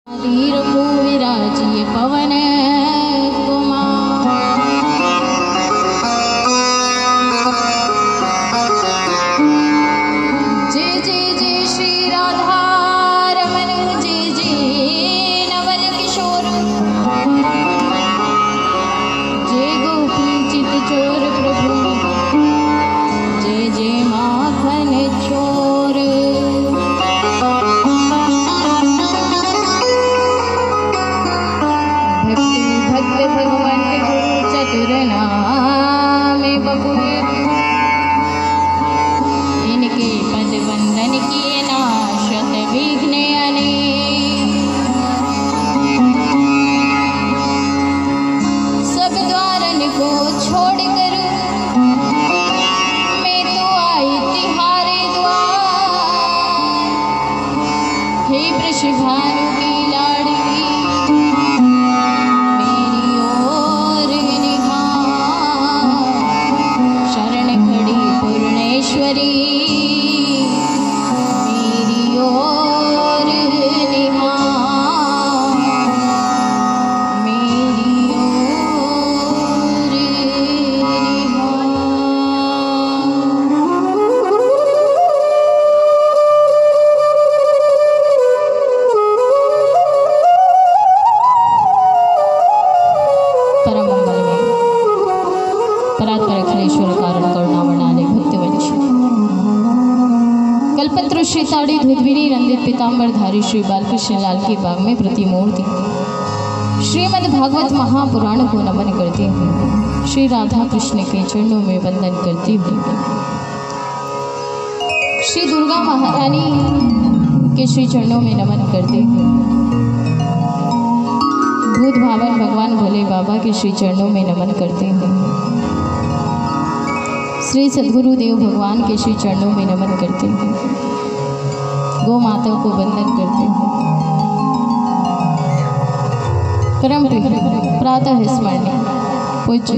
धीर को विराजिए पवन कुमार। जय जय जय श्री राधा रमन, जय जय नवल किशोर, जय गोपी चित चोर प्रभु, जय जय माखन चोर। भगवान चतुर नाम बबुए, इनके पद बंधन किए नाशत विघ्न अनेक। सब द्वारन को छोड़कर मैं तो आई तिहारे द्वार। हे वृषभानु की लाडली मेरी ओर निहार, मेरी ओर निहार। परम मंगल में परात्पर अखिलेश्वर कारण करुणावनाले भक्तवंश कल्पत्रु श्री ताड़ी धुधविनी रंजित पीताम्बर धारी श्री बालकृष्ण लाल की बाग में प्रतिमूर्ति श्रीमद् भागवत महापुराण को नमन करते हुए श्री राधा कृष्ण के चरणों में वंदन करती हुई श्री दुर्गा महारानी के श्री चरणों में नमन करते हुए भूत भावन भगवान भोले बाबा के श्री चरणों में नमन करते हुए श्री सद्गुरु देव भगवान के श्री चरणों में नमन करते हैं, गौ माता को वंदन करते हैं। परम प्रातः स्मरणीय पूज्य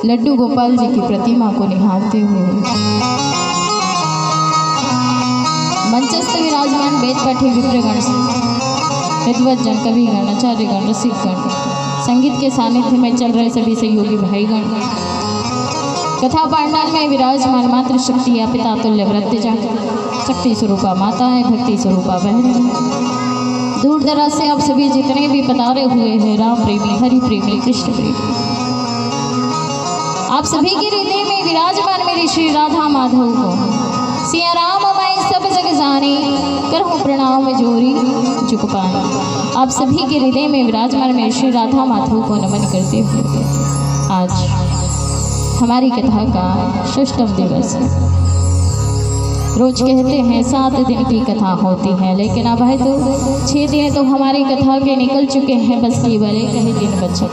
लड्डू गोपाल जी की प्रतिमा को निहारते हुए मंचस्थ विराजमान वेद पाठी विप्रगण विद्वत जन, कविगण, आचार्यगण, रसिकगण, संगीत के सानिध्य में चल रहे सभी सहयोगी भाईगण, कथा पांडाल में विराजमान मातृ शक्ति या पिता तुल्य व्रतजन, शक्ति स्वरूपा माताएं, भक्ति स्वरूपा बहन, दूर दराज से आप सभी जितने भी पधारे हुए हैं राम प्रेमी, हरि प्रेमी, कृष्ण प्रेमी, आप सभी के हृदय में विराजमान मेरी श्री राधा माधव को सिया राम मैं सब जग जाने, करहूँ प्रणाम जोरी झुक पाए। आप सभी के हृदय में विराजमान मेरी श्री राधा माधव को नमन करते हुए आज हमारी कथा का षष्ठम दिवस है। रोज कहते हैं 7 दिन की कथा होती है, लेकिन अब है तो 6 दिन तो हमारी कथा के निकल चुके हैं, बस केवल एक ही दिन बचा।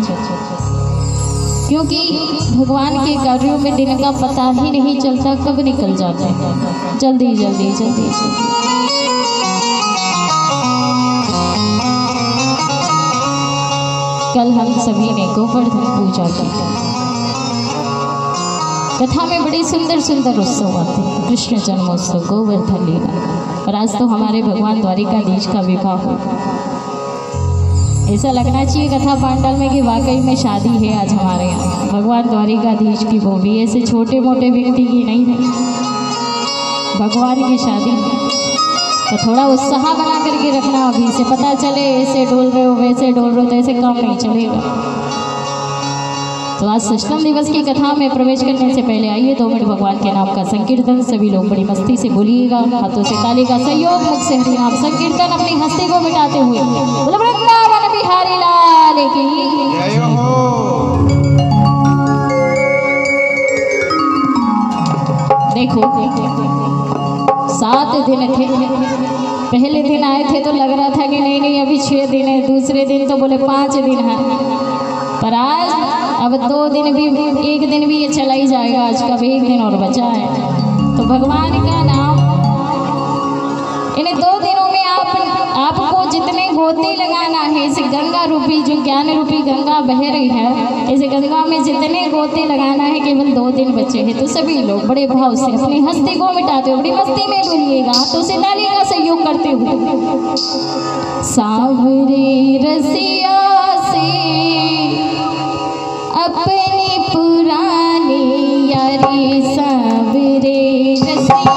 क्योंकि भगवान के कार्यों में दिन का पता ही नहीं चलता कब निकल जाते हैं, जल्दी जल्दी जल्दी जल्दी। कल हम सभी ने गोवर्धन पूजा की। कथा में बड़ी सुंदर सुंदर उत्सव आते हैं, कृष्ण जन्मोत्सव, गोवर्धन लीला, और आज तो हमारे भगवान द्वारिकाधीश का विवाह हो। ऐसा लगना चाहिए कथा पांडाल में कि वाकई में शादी है आज हमारे यहाँ भगवान द्वारिकाधीश की। वो भी ऐसे छोटे मोटे व्यक्ति की नहीं है, भगवान की शादी है। तो थोड़ा उत्साह बना करके रखना, अभी से पता चले ऐसे डोल रहे हो वैसे डोल रहे हो तो ऐसे काम नहीं चलेगा। तो आज षष्ठम दिवस की कथा में प्रवेश करने से पहले आइए 2 मिनट भगवान के नाम का संकीर्तन सभी लोग बड़ी मस्ती से बोलिएगा। हाथों से ताली का सहयोग, मुख से हरि नाम संकीर्तन अपनी हस्ती को मिटाते हुए बोलो वृंदावन बिहारी लाल की जय हो। देखो 7 दिन थे, पहले दिन आए थे तो लग रहा था कि नहीं नहीं अभी 6 दिन है, दूसरे दिन तो बोले 5 दिन है, पर आज अब 2 दिन भी, 1 दिन भी ये चला ही जाएगा, आज का भी 1 दिन और बचा है। तो भगवान का नाम इन 2 दिनों में आपको जितने गोते लगाना है जैसे गंगा रूपी जो ज्ञान रूपी गंगा बह रही है, इस गंगा में जितने गोते लगाना है केवल 2 दिन बचे हैं। तो सभी लोग बड़े भाव से अपनी हस्ती को मिटाते हुए बड़ी मस्ती में बोलिएगा, तो उसे ताली का सहयोग करते हुए। सांवरे रसिया से अपनी पुरानी यारी, सांवरे रसिया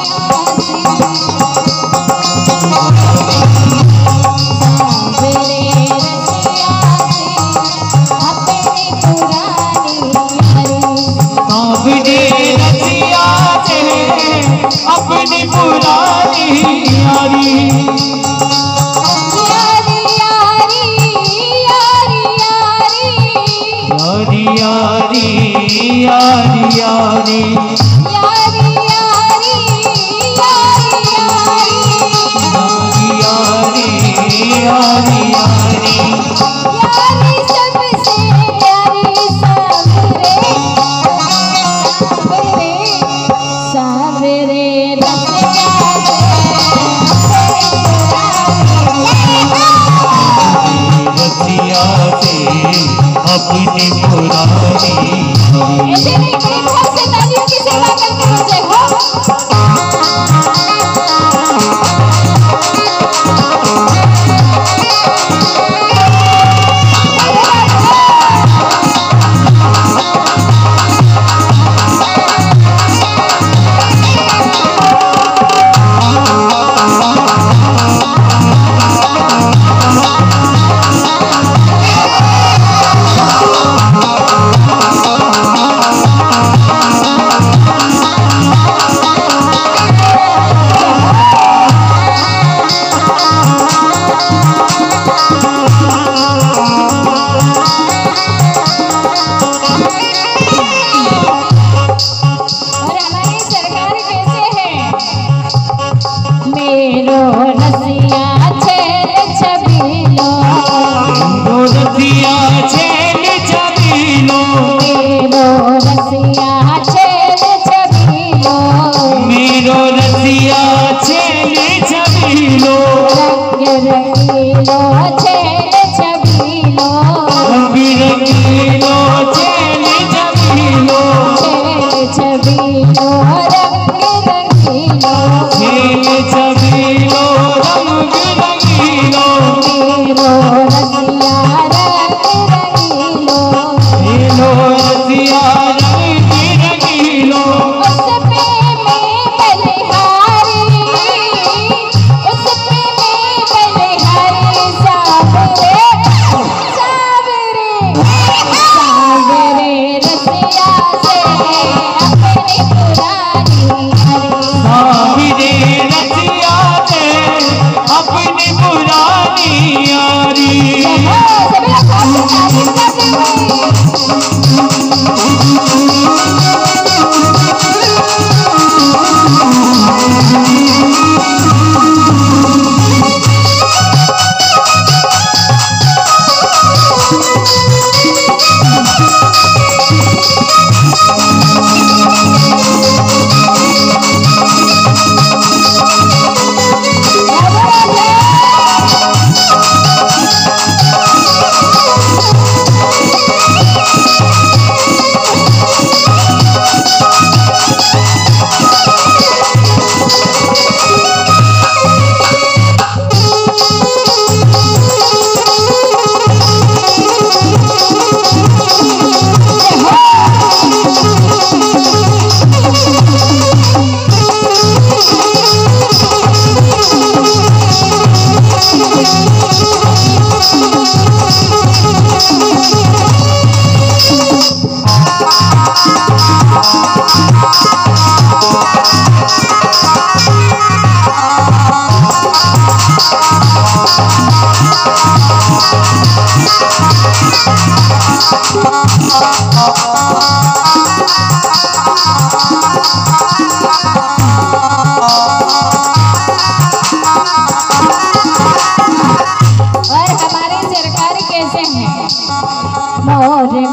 अपनी पुरानी यारी, यारी यारी यारी यारी यारी यारी अपनी पुरानी ऐसे नहीं बड़ी भाव से तालियों की सेवा करते हुए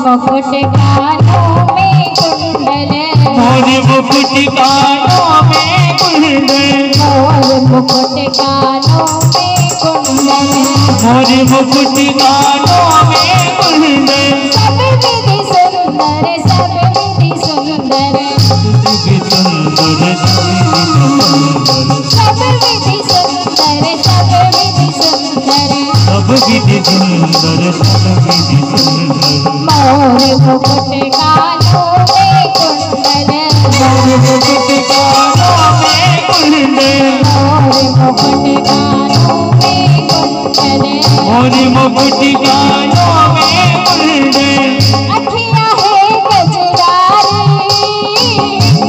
मुकुट कानों में कुंडल, मोर मुकुट कानों में कुंडल, मोर मुकुट कानों में कुंडल मोर मुकुट कानों में कुंडल सब विधि सुंदर सब विधि सुंदर सब विधि सुंदर सब विधि सुंदर सब विधि सुंदर सब विधि सुंदर मोर मुकुट कानों में कुंडल मोर मुकुट कानों में कुंडल मोर मुकुट कानों में कुंडल मोर मुकुट कानों में कुंडल अखियाँ है गजरारी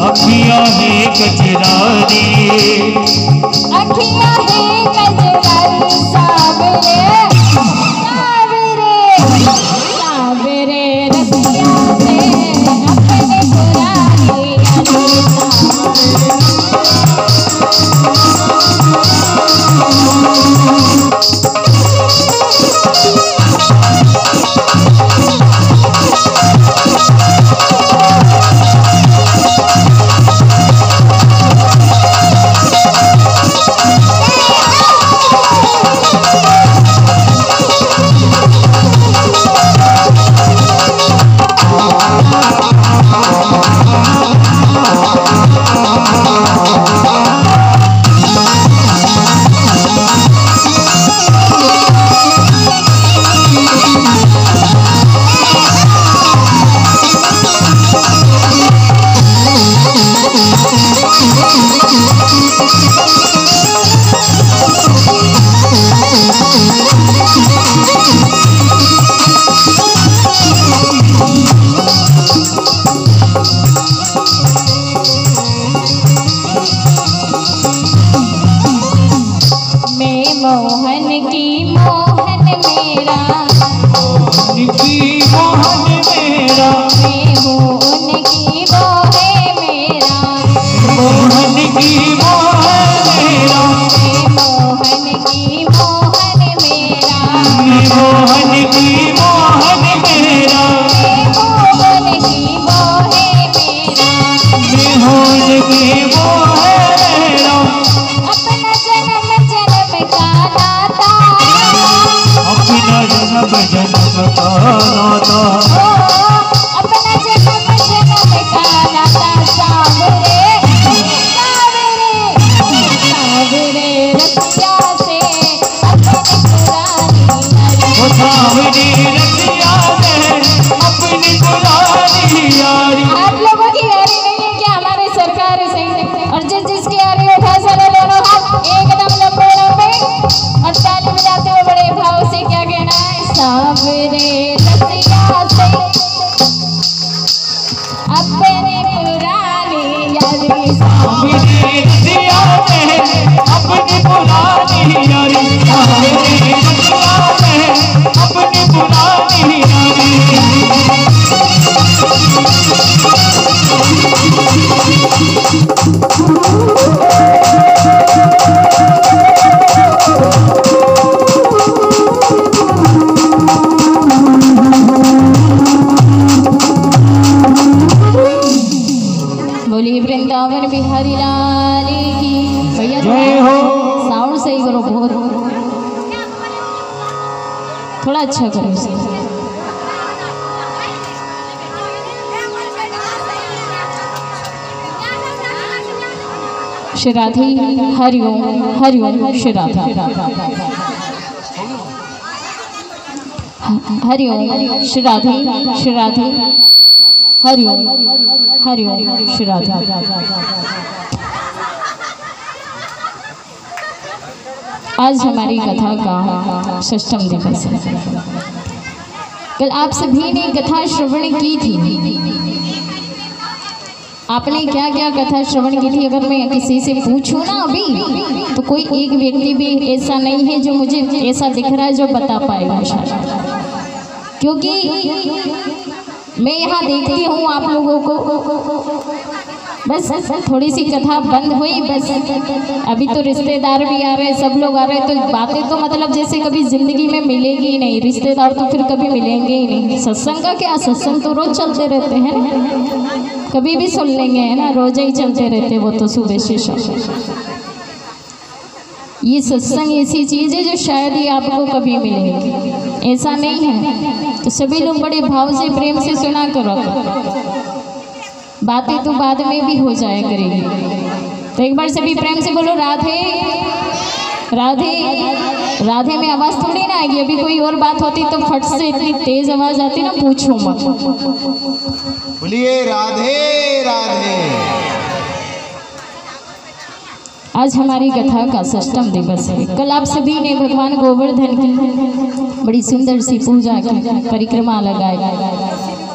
अखियाँ है गजरारी अखियाँ है गजरारी सावरे सावरे सावरे रतिया से अपने पुरानी मोहन की मोहन मेरा मोहन की मोहन मेरा मैं हूँ उनकी वो है मेरा मोहन की मोहन मेरा मैं मोहन की मोहन मेरा मैं मोहन की मोहन मेरा मैं हूँ उनकी वो है मेरा मैं हूँ उनकी वो है मेरा अपना जन्म जन्म का नाता अपना जन्म जन्म का नाता अपना जन्म जन्म का नाता सावरे सावरे सावरे रतिया से अपनी पुरानी वो सावरी रतिया से अपनी पुरानी यारी आप लोगों की यारी नहीं है क्या हमारे सरकार से और जिसकी यारी उठा सारे दोनों हाथ एकदम लंबे लंबे और ताली बजाते हुए बड़े भाव से क्या कहना है सावरे रतिया से अपने पुरानी यारी सावरी रतिया से अपनी पुरानी यारी सावरी रतिया से अपनी पुरानी यारी बोलिए वृंदावन बिहारी लाल की भैया जय हो। साउंड सही करो बहुत थोड़ा अच्छा करो इसे श्री राधे हरिओम श्री राधा हरिओम श्री राधे हरिओम श्री राधा आज हमारी कथा का षष्ठम दिवस है। कल आप सभी ने कथा श्रवण की थी। आपने क्या क्या कथा श्रवण की थी? अगर मैं किसी से पूछूं ना अभी तो कोई एक व्यक्ति भी ऐसा नहीं है जो मुझे ऐसा दिख रहा है जो बता पाएगा शायद, क्योंकि मैं यहाँ देखती हूँ आप लोगों को बस थोड़ी सी कथा बंद हुई, बस अभी तो रिश्तेदार भी आ रहे हैं, सब लोग आ रहे हैं, तो बातें तो मतलब जैसे कभी जिंदगी में मिलेगी ही नहीं। रिश्तेदार तो फिर कभी मिलेंगे ही नहीं। सत्संग का क्या, सत्संग तो रोज चलते रहते हैं, कभी भी सुन लेंगे, है ना, रोज ही चलते रहते वो तो सुबह से शाम। ये सत्संग ऐसी चीज है जो शायद ही आपको कभी मिलेगी, ऐसा नहीं है। तो सभी लोग बड़े भाव से प्रेम से सुना करो, बातें तो बाद में भी हो जाया करेगी। तो एक बार सभी प्रेम से बोलो राधे राधे। राधे में आवाज थोड़ी ना आएगी, अभी कोई और बात होती तो फट से इतनी तेज आवाज आती ना, पूछो मत। बोलिए राधे राधे। आज हमारी कथा का षष्ठम दिवस है। कल आप सभी ने भगवान गोवर्धन की बड़ी सुंदर सी पूजा की, परिक्रमा लगाई।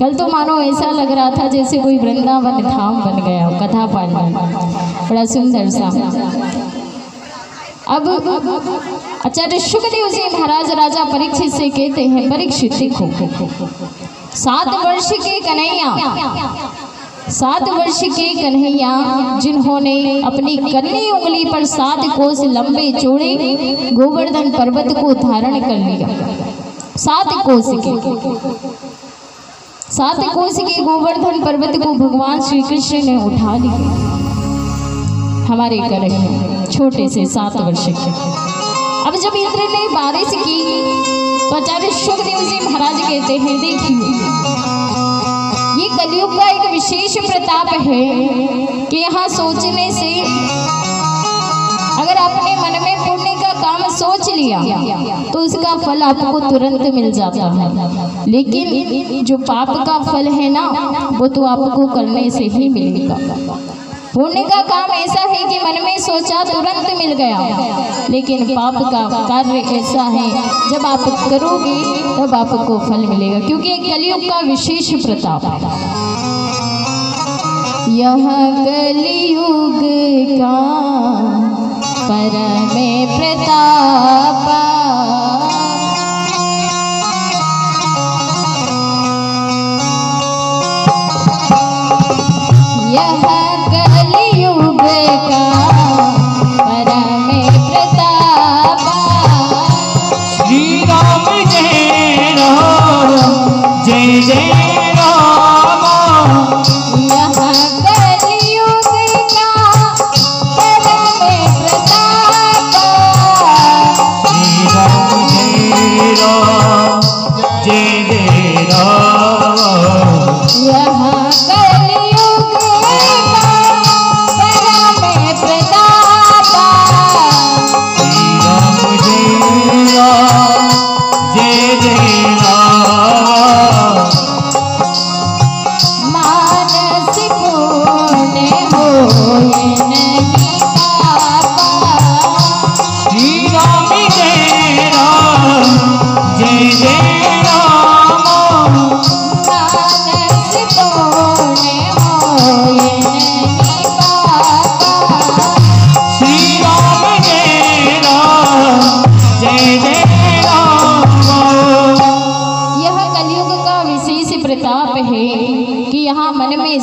कल तो मानो ऐसा लग रहा था जैसे कोई वृंदावन धाम बन गया हो, कथा पढ़ना बड़ा सुंदर सा। अब आचार्य शुकदेव जी महाराज राजा परीक्षित से कहते हैं, परीक्षित देखो 7 वर्ष के कन्हैया, 7 वर्ष के कन्हैया जिन्होंने अपनी कन्नी उंगली पर 7 कोस लंबे चौड़े गोवर्धन पर्वत को धारण कर लिया। 7 कोस के गोवर्धन पर्वत को भगवान श्री कृष्ण ने उठा लिया। हमारे कन्हैया छोटे से 7 वर्ष के। अब जब इंद्र ने बारिश की तो आचार्य शुकदेव जी महाराज कहते हैं, देखिए ये कलयुग का एक विशेष प्रताप है कि यहाँ सोचने से, अगर आपने मन में पुण्य का काम सोच लिया तो उसका फल आपको तुरंत मिल जाता है, लेकिन जो पाप का फल है ना, वो तो आपको करने से ही मिलेगा। पुण्य का काम ऐसा है कि मन में सोचा तुरंत मिल गया, लेकिन पाप का कार्य ऐसा है जब आप करोगे तब आपको फल मिलेगा, क्योंकि कलयुग का विशेष प्रताप है। यह कलयुग का परम प्रताप,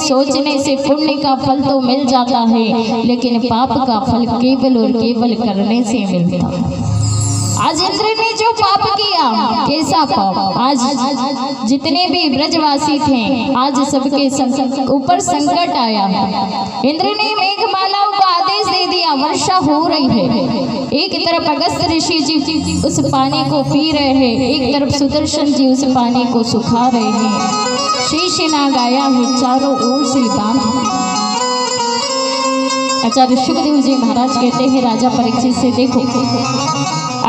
सोचने से पुण्य का फल तो मिल जाता है, लेकिन पाप का फल केवल और केवल करने से मिलता है। आज इंद्र ने जो पाप किया, कैसा पाप, आज जितने भी ब्रजवासी थे आज सबके ऊपर संकट आया है। इंद्र ने मेघमालाओं को आदेश दे दिया, वर्षा हो रही है। एक तरफ अगस्त ऋषि जी उस पानी को पी रहे हैं, एक तरफ सुदर्शन जी उस पानी को सुखा रहे हैं। शेषनाग आया है चारों ओर से बांध। आचार्य शुकदेव जी महाराज कहते हैं राजा परीक्षित से, देखो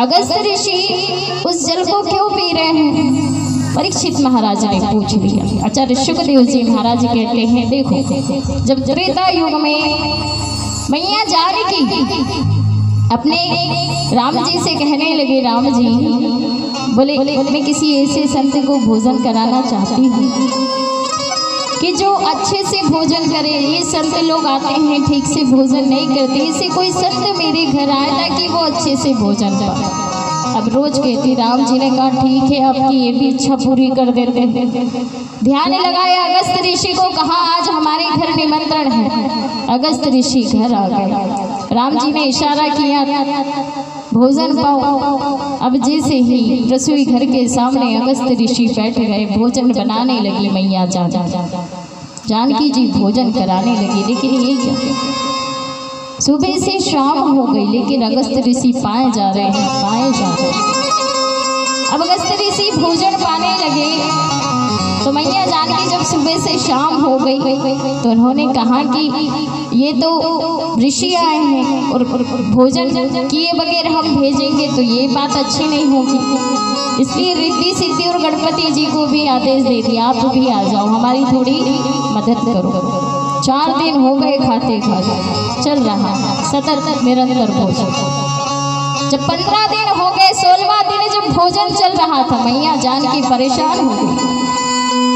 अगस्त ऋषि उस जल को क्यों पी रहे हैं? परीक्षित महाराज ने पूछ लिया। आचार्य शुकदेव जी महाराज कहते हैं, देखो जब त्रेता युग में मैया जानकी अपने राम जी से कहने लगे, राम जी बोले मैं किसी ऐसे संत को भोजन कराना चाहती हूँ कि जो अच्छे से भोजन करे। ये संत लोग आते हैं ठीक से भोजन नहीं करते, इसे कोई संत मेरे घर आए ताकि वो अच्छे से भोजन पाए। अब रोज कहती, राम जी ने कहा ठीक है आपकी ये भी इच्छा पूरी कर देते हैं। ध्यान लगाया, अगस्त ऋषि को कहा आज हमारे घर निमंत्रण है। अगस्त ऋषि घर आ गए। राम जी ने इशारा किया भोजन पाओ। अब जैसे ही रसोई घर के सामने अगस्त ऋषि बैठ गए, भोजन बनाने लगी मैया जानकी जी भोजन कराने लगी। लेकिन ये क्या, सुबह से शाम हो गई लेकिन अगस्त ऋषि पाए जा रहे हैं। अब अगस्त ऋषि भोजन पाने लगे तो मैया जानकी जब सुबह से शाम हो गई तो उन्होंने कहा कि ये तो ऋषि आए हैं और भोजन किए बगैर हम भेजेंगे तो ये बात अच्छी नहीं होगी। इसलिए रिद्धि सिद्धि और गणपति जी को भी आदेश दे दिया, आप भी आ जाओ, हमारी थोड़ी मदद करो। 4 दिन हो गए खाते खाते चल रहा सतत निरंतर भोजन। जब 15 दिन हो गए, 16वां दिन जब भोजन चल रहा था, मैया जानकी परेशान हो गई।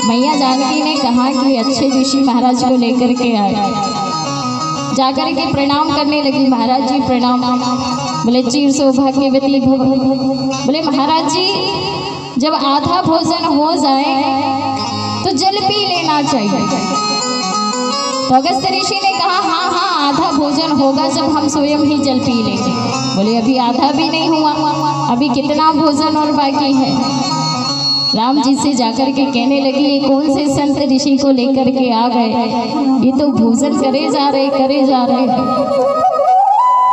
मैया जानकी ने कहा कि अच्छे ऋषि महाराज को लेकर के आए। जाकर के प्रणाम करने लगी, महाराज जी प्रणाम। बोले चिर सौभाग्यवती भव। बोले महाराज जी जब आधा भोजन हो जाए तो जल पी लेना चाहिए। तो अगस्त ऋषि ने कहा हाँ हाँ आधा भोजन होगा जब हम स्वयं ही जल पी लेंगे। बोले अभी आधा भी नहीं हुआ, अभी कितना भोजन और बाकी है। राम जी से जाकर के कहने लगी ये कौन से संत ऋषि को लेकर के आ गए, ये तो भोजन करे जा रहे।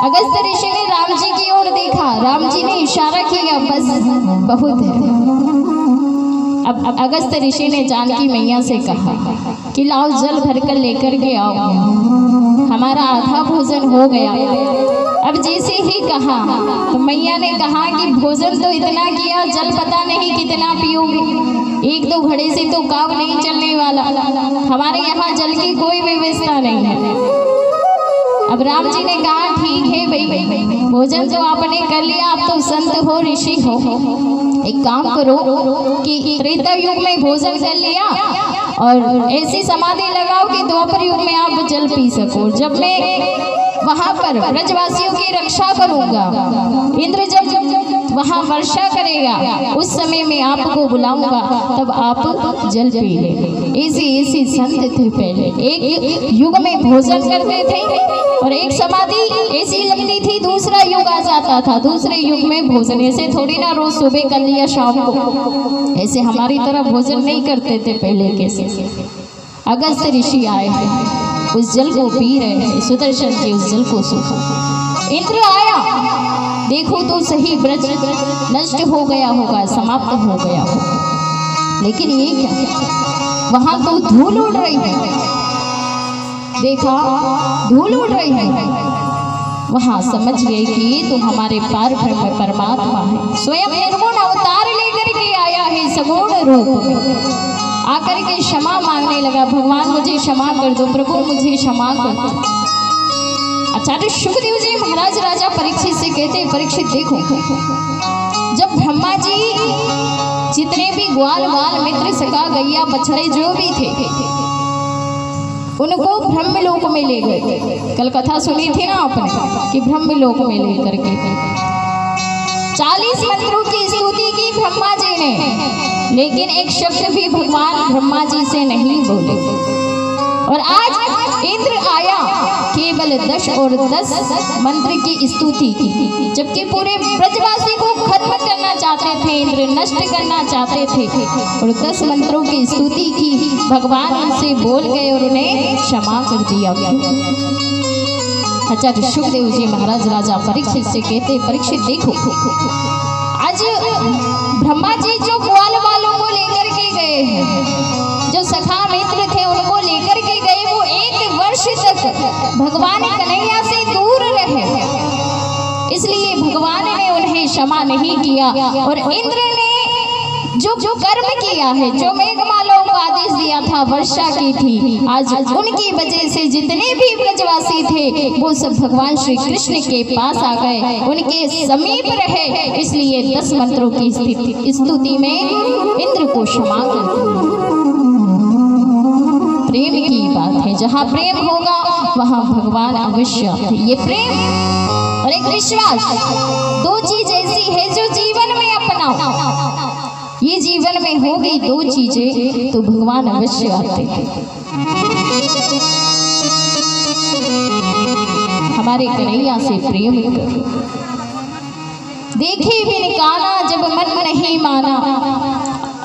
अगस्त ऋषि ने राम जी की ओर देखा, राम जी ने इशारा किया बस बहुत है। अब अगस्त ऋषि ने जानकी मैया से कहा कि लाओ जल भरकर लेकर के आओ, हमारा आधा भोजन हो गया। अब जैसे ही कहा तो मैया ने कहा कि भोजन तो इतना किया, जल पता नहीं कितना पियोगे, 1-2 घड़े से तो काम नहीं चलने वाला, हमारे यहाँ जल की कोई व्यवस्था नहीं है। अब राम जी ने कहा ठीक है भाई, भोजन तो आपने कर लिया, आप तो संत हो ऋषि हो, एक काम करो कि त्रेता युग में भोजन कर लिया और ऐसी समाधि लगाओ कि द्वापर युग में आप जल पी सको। जब मैं वहां पर ब्रजवासियों की रक्षा करूंगा, इंद्र जब वहां वर्षा करेगा उस समय में आपको बुलाऊंगा, तब आप जल पी लेंगे। ऐसे संत थे पहले, एक युग में भोजन करते थे और एक समाधि ऐसी लगती थी, दूसरा युग आ जाता था, दूसरे युग में भोजन। ऐसे थोड़ी ना रोज सुबह कर लिया शाम को, ऐसे हमारी तरह भोजन नहीं करते थे पहले। कैसे अगस्त ऋषि आए हैं, उस जल को पी रहे हैं, सुदर्शन जी उस जल को सूखा। इंद्र आया, देखो तो सही ब्रज नष्ट हो गया होगा, समाप्त हो गया होगा, लेकिन ये क्या, वहां तो धूल उड़ रही है। देखा धूल उड़ रही है, वहां समझ गए कि ये तो हमारे पार ब्रह्म परमात्मा है, स्वयं निर्गुण अवतार लेकर के आया है सगुण रूप में। आकर के क्षमा मांगने लगा, भगवान मुझे क्षमा कर दो, प्रभु मुझे क्षमा कर दो। आचार्य शुकदेव जी महाराज राजा परीक्षित से कहते, परीक्षित देखो, जब ब्रह्मा जी जितने भी ग्वाल बाल मित्र सखा गैया बछड़े जो भी थे उनको ब्रह्मलोक में ले गए। कल कथा सुनी थी ना आपने कि ब्रह्मलोक में ले करके 40 मंत्रों की स्तुति की ब्रह्मा जी ने, लेकिन एक शब्द भी भगवान ब्रह्मा जी से नहीं बोले। और आज इंद्र आया, केवल 10 और 10 मंत्र की स्तुति की, जबकि पूरे ब्रजवासी को खत्म करना चाहते थे, इंद्र नष्ट करना चाहते थे, और 10 मंत्रों की स्तुति की। भगवान उनसे बोल गए और उन्हें क्षमा कर दिया। आचार्य शुकदेव जी महाराज राजा परीक्षित से कहते, परीक्षित देखो, आज ब्रह्मा जी जो ग्वाल वालों को लेकर के गए हैं, जो सखा मित्र थे उनको लेकर के गए, वो 1 वर्ष तक भगवान कन्हैया से दूर रहे, इसलिए भगवान ने उन्हें क्षमा नहीं किया। और इंद्र ने जो कर्म किया है, जो मेघमालाओं को आदेश दिया था वर्षा की थी, आज उनकी वजह से जितने भी ब्रजवासी थे वो सब भगवान श्री कृष्ण के पास आ गए, उनके समीप रहे, इसलिए 10 मंत्रों की स्तुति में इंद्र को क्षमा कर दिया। प्रेम की बात है, जहाँ प्रेम होगा वहाँ भगवान अवश्य है। ये प्रेम और एक विश्वास 2 चीज ऐसी है जो जीवन में अपनाओ, ये जीवन में हो गई 2 चीजें तो भगवान अवश्य आते हैं। हमारे कन्हैया से प्रेम करो, देखे बिन काना जब मन नहीं माना,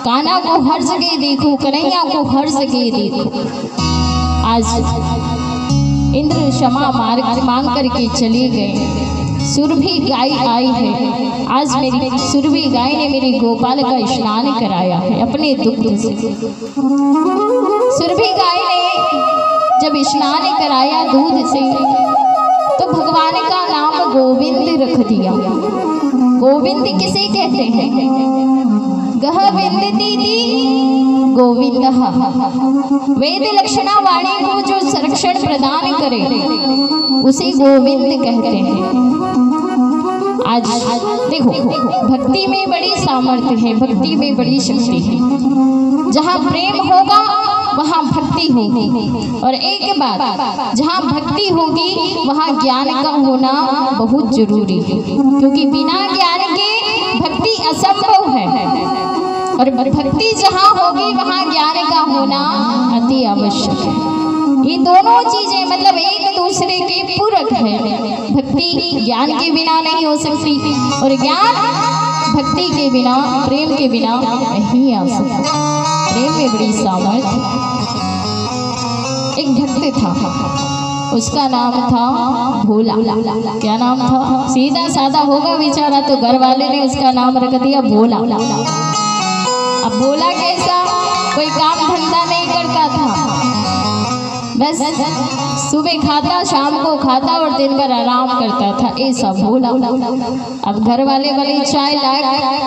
काना को हर जगह देखो, कन्हैया को हर जगह देखो। आज इंद्र क्षमा मांग करके चले गए। सुरभि गाय आई है, आज मेरी सुरभि गाय ने मेरे गोपाल का स्नान कराया है अपने दुग्ध से। सुरभि गाय ने जब स्नान कराया दूध से तो भगवान का नाम गोविंद रख दिया। गोविंद किसे कहते हैं? गह विंदती गोविंद। वेद लक्षणा वाणी को जो संरक्षण प्रदान करे उसे गोविंद कहते हैं। आज देखो, भक्ति में बड़ी सामर्थ्य है, भक्ति में बड़ी शक्ति है। जहाँ प्रेम होगा वहाँ भक्ति होगी, और एक बात, जहाँ भक्ति होगी वहाँ ज्ञान का होना बहुत जरूरी है, क्योंकि बिना ज्ञान के भक्ति असंभव है। और भक्ति जहाँ होगी वहाँ ज्ञान का होना अति आवश्यक है। ये दोनों चीजें मतलब एक दूसरे के पूरक है। भक्ति ज्ञान के बिना नहीं हो सकती, और ज्ञान भक्ति के बिना, प्रेम के बिना नहीं आ सकता। प्रेम में बड़ी सामर्थ्य। एक भक्त था, उसका नाम था भोला। क्या नाम था? सीधा साधा होगा बेचारा, तो घर वाले ने उसका नाम रख दिया भोला। अब भोला कैसा? कोई काम धंधा नहीं करता था, बस सुबह खाता, शाम को खाता और दिन भर आराम करता था, ऐसा भोला। अब घर वाले वाली चाय लाए,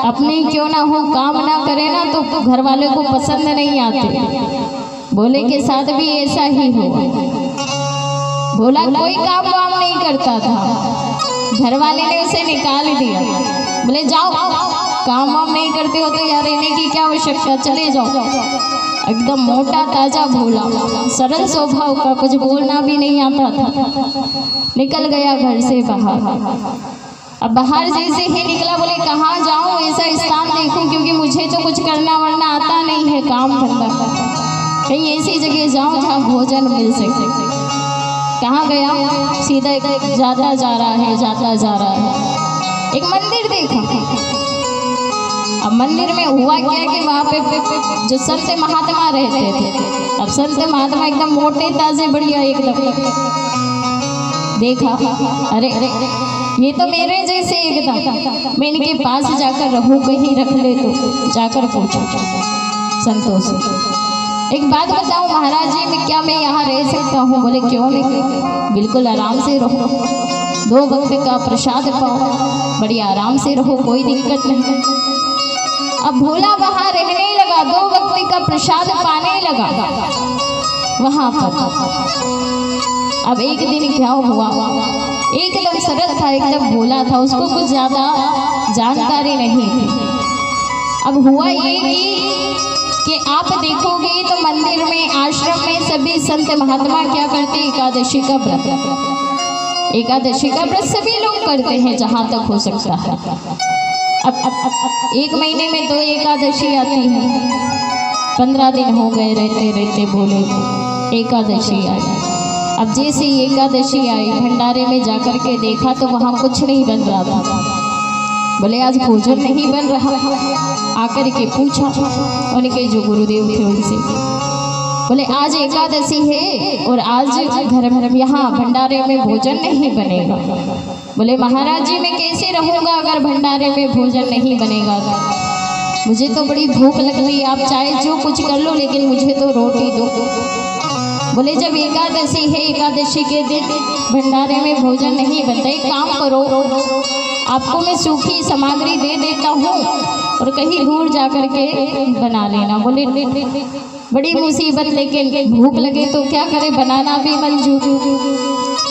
अपने क्यों ना हो, काम ना करे ना तो घर वाले को पसंद नहीं आते। भोले के साथ भी ऐसा ही हुआ। भोला कोई काम वाम नहीं करता था, घर वाले ने उसे निकाल दिया। बोले जाओ, काम वाम नहीं करते हो तो यार रहने की क्या आवश्यकता, चले जाओ। एकदम मोटा ताजा भोला, सरल स्वभाव का, कुछ बोलना भी नहीं आता था। निकल गया घर से बाहर। अब बाहर जैसे ही निकला, बोले कहाँ जाऊँ, ऐसा स्थान देखूं, क्योंकि मुझे तो कुछ करना वरना आता नहीं है, काम धंधा कहीं ऐसी जगह जाऊँ जहाँ भोजन मिल सके। कहाँ गया? सीधा जाता जा रहा है, जाता जा रहा है, एक मंदिर देखा। अब मंदिर में हुआ क्या कि वहाँ पे जो संत महात्मा रहते थे, अब संत महात्मा एकदम मोटे ताजे बढ़िया एकदम। देखा, अरे ये तो मेरे जैसे एकदम, मैं इनके पास जाकर रहूं, कहीं रख ले तो जाकर पूछो संतों से। एक बात बताऊं महाराज जी, मैं क्या मैं यहाँ रह सकता हूँ? बोले क्यों नहीं, बिल्कुल आराम से रहो, 2 वक्त का प्रसाद पाओ, बड़ी आराम से रहो, कोई दिक्कत नहीं। अब भोला वहाँ रहने लगा, 2 वक्त का प्रसाद पाने लगा वहाँ पर। अब एक दिन क्या हुआ, एकदम सरल था, एकदम भोला था, उसको कुछ ज्यादा जानकारी नहीं थी। अब हुआ ये कि आप देखोगे तो मंदिर में, आश्रम में सभी संत महात्मा क्या करते? एकादशी का व्रत। एकादशी का व्रत सभी लोग करते हैं जहाँ तक हो सकता है। अब 1 महीने में 2 एकादशी आती है, 15 दिन हो गए रहते रहते भोले को एकादशी आई। अब जैसे एकादशी आई, भंडारे में जाकर के देखा तो वहाँ कुछ नहीं बन रहा था। बोले आज भोजन नहीं बन रहा। आकर के पूछा उनके जो गुरुदेव थे उनसे, बोले आज एकादशी है और आज घर यहाँ भंडारे में भोजन नहीं बनेगा। बोले महाराज जी मैं कैसे रहूँगा अगर भंडारे में भोजन नहीं बनेगा? मुझे तो बड़ी भूख लग रही, आप चाहे जो कुछ कर लो लेकिन मुझे तो रोटी दो। बोले जब एकादशी है, एकादशी के दिन भंडारे में भोजन नहीं बनता, एक काम करो, आपको मैं सूखी सामग्री दे देता हूँ और कहीं दूर जा कर के बना लेना। बोले बड़ी मुसीबत, लेकिन भूख लगे तो क्या करे, बनाना भी मंजूर।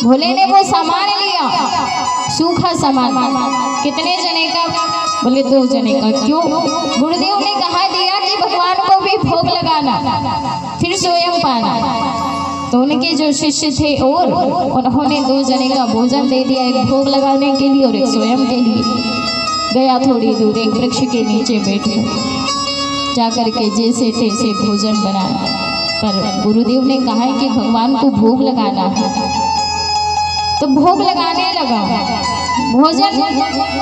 भोले ने वो सामान लिया, सूखा सामान। कितने जने का? बोले 2 जने का। क्यों? गुरुदेव ने कहा दिया कि भगवान को भी भोग लगाना, फिर स्वयं पाना। तो उनके जो शिष्य थे और उन्होंने 2 जने का भोजन दे दिया, एक भोग लगाने के लिए और एक स्वयं के लिए। गया थोड़ी दूर, एक वृक्ष के नीचे बैठे, जाकर के जैसे तैसे भोजन बनाया। पर गुरुदेव ने कहा है कि भगवान को भोग लगाना है, तो भोग लगाने लगा। भोजन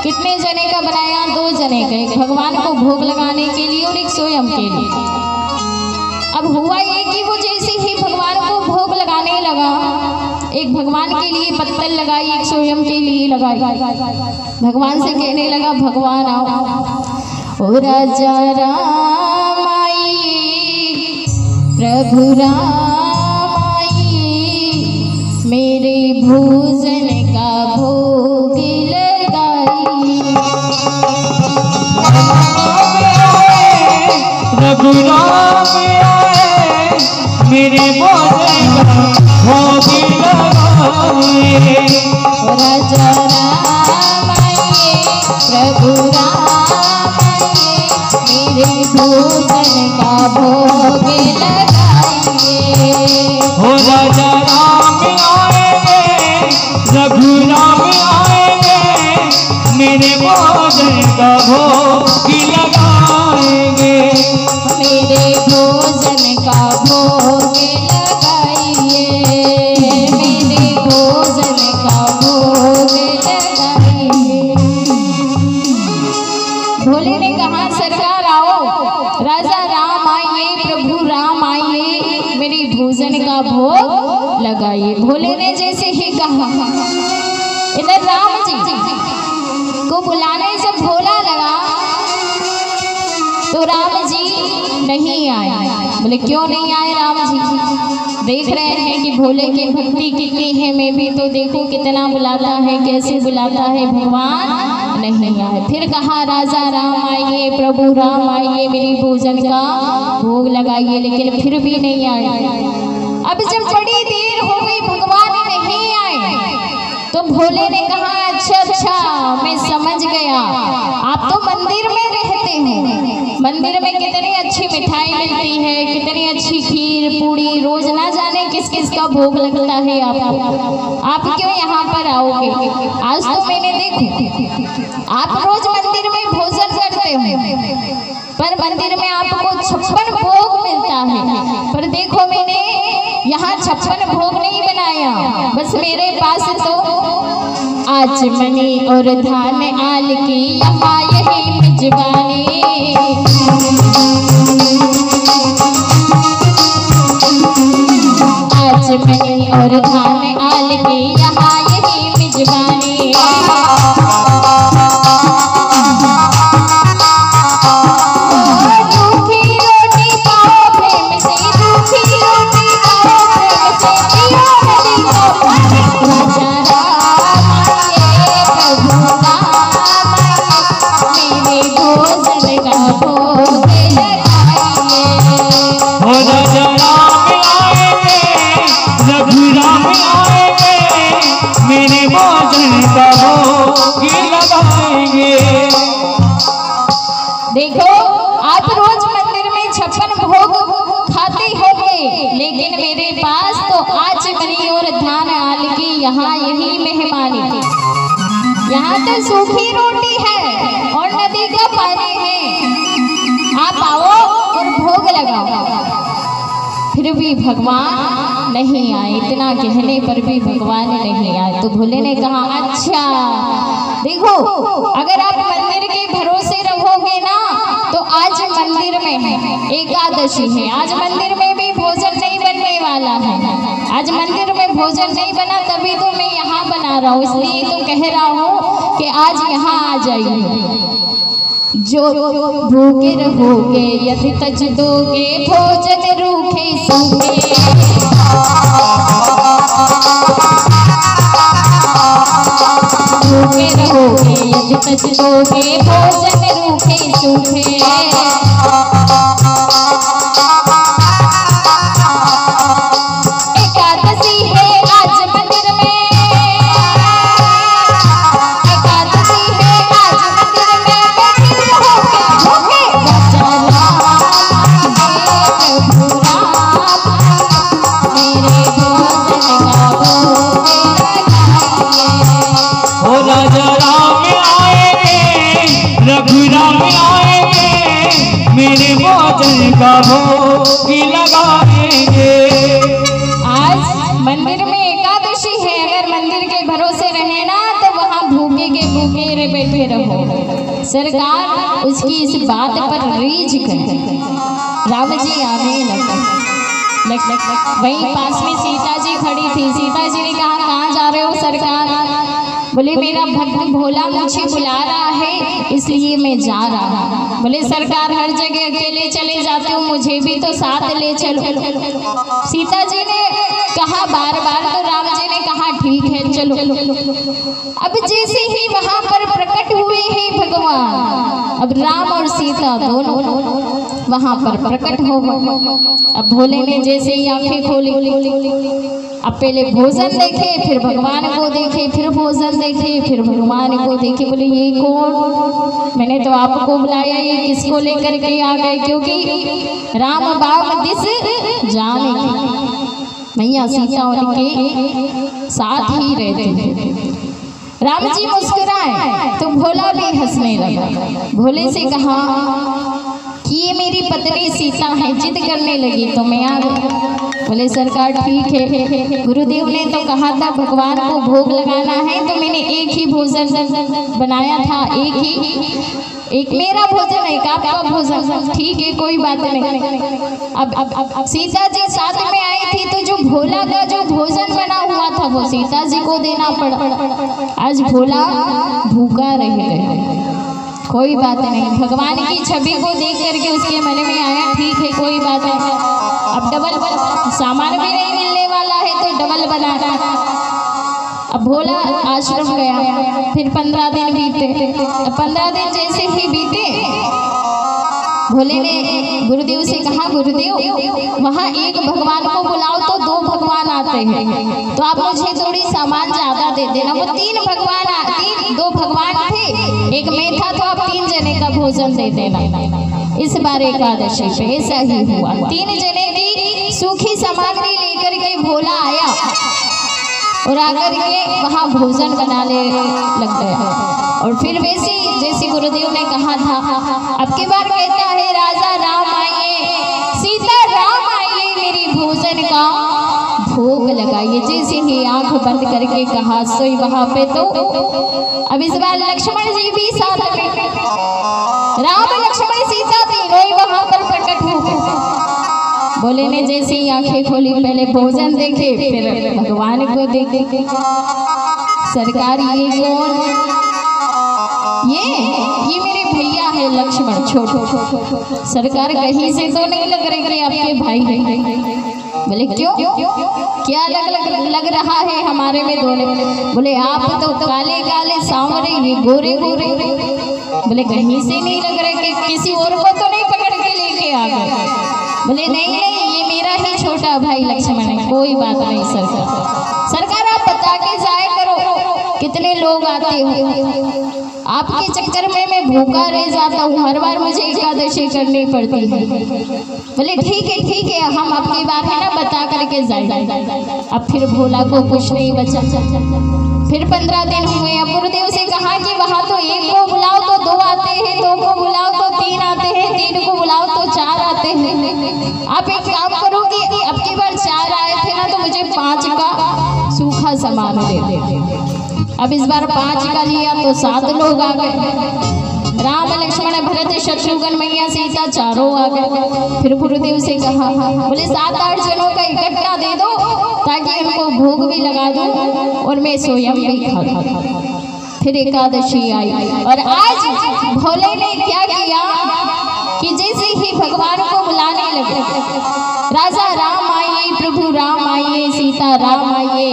कितने जने का बनाया? 2 जने का, एक भगवान को भोग लगाने के लिए और एक स्वयं के लिए। अब हुआ ये कि वो जैसे ही भगवान को भोग लगाने लगा, एक भगवान के लिए पत्तल लगाई, एक स्वयं के लिए लगाई। भगवान से कहने लगा, भगवान आओ। ओ राजा राम आइए, प्रभु राम आइए, मेरे भोजन का भोग लगाइए। प्रभु राम आए, मेरे भोजन का भोग लगाइए। राजा राम आइए, प्रभु राम आइए, मेरे भोजन का भोग लगाइए। हो राजा राम आएंगे, प्रभु राम आएंगे, मेरे भोजन का भोग लगाएंगे। मेरे भोजन का भोग लगाइए, मेरे भोजन का भोग लगाइए। भोले ने कहा, सरकार आओ, राजा राम आइए, प्रभु राम आइए, मेरे भोजन का भोग लगाइए। भोले ने जैसे ही कहा, इधर राम जी को बुलाने से भोला लगा तो राम जी नहीं आए। बोले क्यों नहीं आए राम जी? देख रहे हैं कि भोले की भक्ति कितनी है, मैं भी तो देखो कितना बुलाता है, कैसे बुलाता है, भगवान नहीं आए। फिर कहा, राजा राम आइए, प्रभु राम आइए, मेरी भोजन का भोग लगाइए, लेकिन फिर भी नहीं आए। अब जब बड़ी देर हो गई, भगवान नहीं आए, तो भोले ने कहा, अच्छा मैं समझ गया, आप तो मंदिर में रहते हैं, मंदिर में कितनी अच्छी मिठाई मिलती है, कितनी अच्छी खीर पूड़ी, रोज ना जाने किस किस का भोग लगता है आपको, आप क्यों यहाँ पर आओगे? आज तो मैंने देखो आप रोज मंदिर में भोजन करते हो, पर मंदिर में आपको 56 भोग मिलता है, पर देखो मैंने यहाँ 56 भोग नहीं बनाया, बस मेरे पास तो आज मनी और धान आल की यहाँ यही मिजबानी। आज मनी और धान आल की यहाँ यही मिजबानी। देखो आप रोज मंदिर में 56 भोग खाते होंगे, लेकिन मेरे पास तो आज मनी और धान आल की यहाँ यही मेहमानी। यहाँ तो सूखी रोटी है और नदी का पानी है, आप आओ और भोग लगाओ। फिर भी भगवान नहीं आए, इतना कहने पर भी भगवान नहीं आए। तो भोले ने कहा, अच्छा देखो, अगर आप मंदिर के भरोसे रहोगे ना, तो आज मंदिर में एकादशी है, आज मंदिर में भी भोजन नहीं बनने वाला है, आज मंदिर में भोजन नहीं बना, तभी तो मैं यहाँ बना रहा हूँ, इसलिए तो कह रहा हूँ कि आज यहाँ आ जाइए। जो भूखे रहोगे यदि तज दोगे, भोजन रूखे सूखे। भूखे रहोगे यदि तज दोगे, भोजन रूखे सूखे। एकादशी है आज मंदिर में, एकादशी है आज मंदिर में, बैठे रहोगे भूखे। राजा राम प्रभु राम, मेरे भोजन का भोग लगाइए। हो राजा राम आएंगे, प्रभु राम आएंगे, मेरे भोजन का भोग लगाएंगे। आज मंदिर में एकादशी है, अगर मंदिर के भरोसे रहे ना, तो वहाँ भूखे के भूखे बैठे रहो। सरकार उसकी इस बात पर रीझ कर राम जी आने लगे। वहीं पास में सीता जी खड़ी थी। सीता जी ने कहा कहाँ जा रहे हो सरकार? बोले मेरा भक्त भोला मुझे बुला रहा है इसलिए मैं जा रहा हूँ। बोले सरकार हर जगह अकेले चले जाते हो, मुझे भी तो साथ ले चलो। सीता जी ने कहा बार बार, तो राम जी ने कहा ठीक है चलो। अब जैसे ही वहां पर प्रकट हुए हैं भगवान, अब राम और सीता दोनों वहां पर प्रकट हो गए। अब भोले ने जैसे ही आंखें खोली, अब पहले भोजन देखे, फिर भगवान को देखे, फिर भोजन देखे, फिर भगवान को देखे। बोले ये कौन? मैंने तो आपको बुलाया, ये किसको लेकर के आ गए? क्योंकि राम बाम दिस जाने की मैया सीता उनके साथ ही रहती है। राम जी मुस्कुराए तो भोला भी हंसने लगा। भोले से कहा कि ये मेरी पत्नी सीता है, जिद करने लगी तो मैं आ गई। बोले सरकार ठीक है, गुरुदेव ने तो कहा था भगवान को भोग लगाना है, तो मैंने एक ही भोजन बनाया था, एक मेरा भोजन एक आपका भोजन, ठीक है कोई बात नहीं। अब सीता जी साथ में आई थी, तो जो भोला का जो भोजन बना हुआ था वो सीता जी को देना पड़ा। आज भोला भूखा रह गया। कोई बात नहीं, भगवान की छवि को देख करके उसके मन में आया ठीक है कोई बात नहीं, अब डबल सामान भी नहीं मिलने वाला है तो डबल बनाना। अब भोला आश्रम गया, फिर 15 दिन बीते। 15 दिन जैसे ही बीते, भोले ने गुरुदेव से कहा गुरुदेव वहाँ एक भगवान को बुलाओ तो 2 भगवान आते हैं, तो आप मुझे थोड़ी सामान ज्यादा दे देना। वो 3 भगवान 2 भगवान थे, एक मैं था, तो आप 3 जने का भोजन दे देना। इस बार एकादशी पे ऐसा ही हुआ, 3 जने की सूखी सामग्री लेकर के भोला आया और आकर के वहाँ भोजन बनाने लग गया। और फिर वैसे जैसे गुरुदेव ने कहा था, अब की बार कहता है राजा राम आइए, सीता राम आइए, मेरी भोजन का भोग लगाइए। जैसे ही आंख बंद करके कहा सोई वहां पे, तो अब इस बार लक्ष्मण जी भी साथ में, राम लक्ष्मण सीता तीनों ही वहां पर प्रकट हो गए। भोले ने जैसे ही आंखें खोली, पहले भोजन देखे, फिर भगवान को देखे। सरकार ये कौन? ये मेरे भैया है लक्ष्मण छोटो। सरकार कहीं से तो नहीं लग रहे कि आपके भाई हैं। बोले क्यों, क्या लग रहा है हमारे में दोनों? बोले आप तो काले काले सांवरे, ये गोरे गोरे। बोले कहीं से नहीं लग रहे कि किसी और को तो नहीं पकड़ के लेके आ गए? बोले नहीं ये मेरा ही छोटा भाई लक्ष्मण है। कोई बात नहीं सरकार आप बता के जाया करो कितने लोग आते हो, आपके चक्कर में मैं भूखा रह जाता हूँ, हर बार मुझे एकादशी करनी पड़ती है। बोले ठीक है हम आपकी बात है ना बता करके जाए। अब फिर भोला को कुछ नहीं बचा। फिर 15 दिन हुए। अब गुरुदेव से कहा कि वहाँ तो 1 को बुलाओ तो 2 आते हैं, 2 को बुलाओ तो 3 आते हैं, 3 को बुलाओ तो 4 आते हैं। आप एक काम करो कि अब की बार 4 आए थे ना, तो मुझे 5 का सूखा सामान दे दे। अब इस बार 5 का लिया तो 7 लोग आ गए। राम लक्ष्मण भरत शत्रुघ्न मैया सीता चारों आ गए। फिर गुरुदेव से कहा, बोले 7-8 जनों का इकट्ठा दे दो ताकि उनको भोग भी लगा दूं और मैं स्वयं भी खा। फिर एकादशी आई और आज भोले ने क्या किया कि जैसे ही भगवान को बुलाने लगे, राजा राम आइए, प्रभु राम आइए, सीता राम आइए,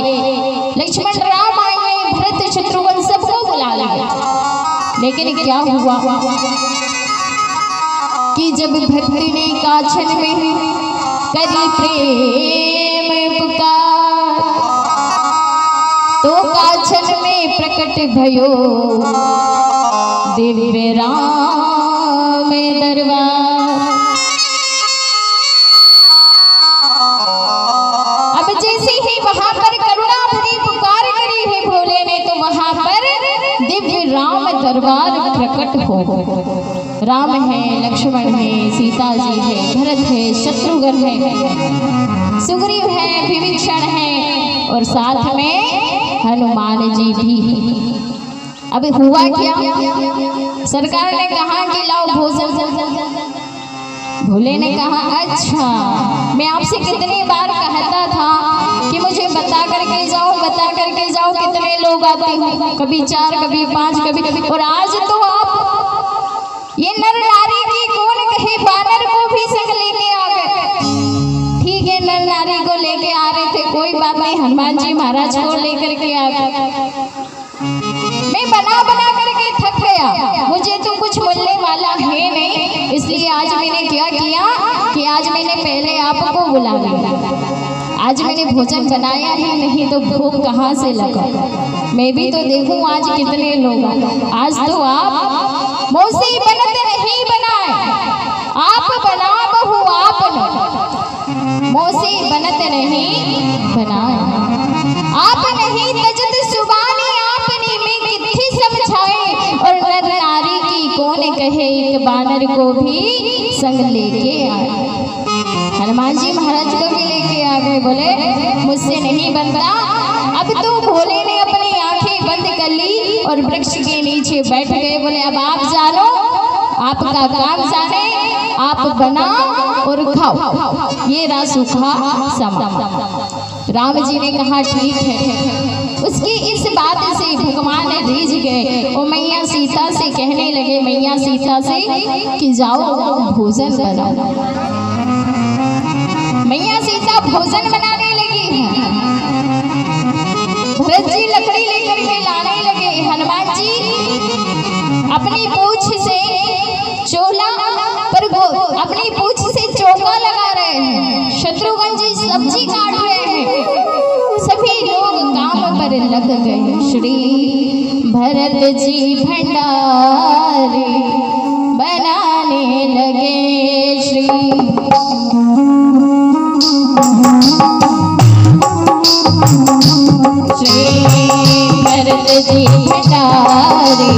लक्ष्मण राम आइए, भरत शत्रुघ्न सबको बुला लिया। लेकिन क्या हुआ कि जब भक्ति ने काछन में करी प्रेम पुकार, तो काछन में प्रकट भयो दिव्य राम दरबार। अब जैसे ही वहां पर करुणा भरी पुकार करी है भोले ने, तो वहां पर दिव्य राम दरबार प्रकट हो। राम है, लक्ष्मण है, सीता जी है, भरत है, शत्रुघ्न है, सुग्रीव है, विभीषण है और साथ में हनुमान जी भी। अब हुआ क्या, सरकार ने कहा कि लाओ भोजन। भोले ने कहा अच्छा, मैं आपसे कितनी बार कहता था कि मुझे बता करके जाओ, बता करके जाओ कितने लोग आते हैं, कभी 4 कभी 5 कभी, और आज तो आप ये नर नारी की कौन कहे बानर को भी संग लेके आ गए। ठीक है, नर नारी को लेके आ रहे थे, कोई बात नहीं, हनुमान जी महाराज को लेकर के आ गए। मैं बना बना करके थक गया, मुझे तो कुछ मिलने वाला है नहीं, इसलिए आज मैंने क्या किया कि आज मैंने पहले आपको बुला लिया। आज मैंने भोजन बनाया ही नहीं तो भूख कहाँ से लगा। मैं भी तो देखूं आज कितने लोग। आज तो आप मौसी बनत नहीं बनाए, आप बना बहु आपने, मौसी बनत नहीं बनाए, आप नहीं तजत सुबानी आपने में कितनी समझाए, और नर नारी की कौन कहे एक बानर को भी संग लेके आए। हनुमान जी महाराज को भी लेके आ गए, बोले मुझसे नहीं बनता। अब तो भोले ने अपनी आंखें बंद कर ली और वृक्ष के नीचे बैठ गए। बोले अब आप जानो, आपका काम जाने, आप बना और खाओ, ये रहा सूखा सम। राम जी ने कहा ठीक है। उसकी इस बात से भगवान रीझ गए और मैया सीता से कहने लगे, मैया सीता से कि जाओ भोजन बनाओ। मैया सीता भोजन बनाने लगी है। भरत जी लकड़ी लेकर के लाने लगे। हनुमान जी अपनी पूंछ से चोला पर अपनी पूंछ से चौका लगा रहे हैं। शत्रुघ्न जी सब्जी काट रहे हैं। सभी लोग काम पर लग गए। श्री भरत जी भंडारी बनाने लगे। श्री भरत जी भंडारी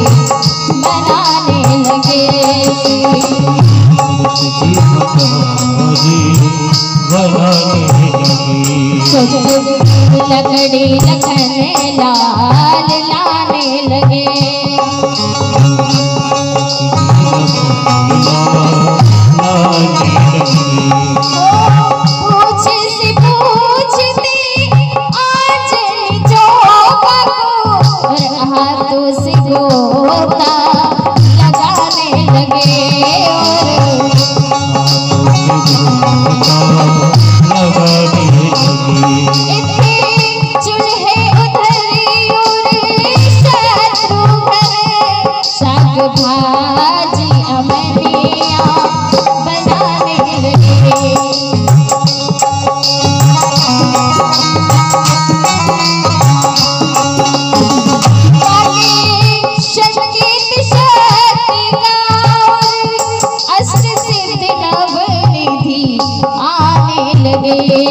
बनाने लगे। लकड़ी लखन लाल लाने लगे। पूछ से पूछती आज चौका को, और हाथों से गोता लगाने लगे।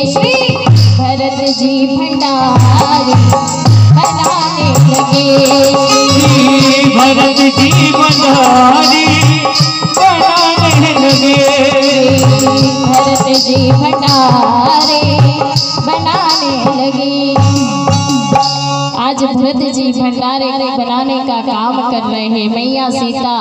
श्री भरत जी भंडारी बनाने लगे। भरत जी भंडारी बनाने लगे। भरत जी भंडारी बनाने लगे। आज भरत जी भंडारे बनाने का काम कर रहे हैं। मैया सीता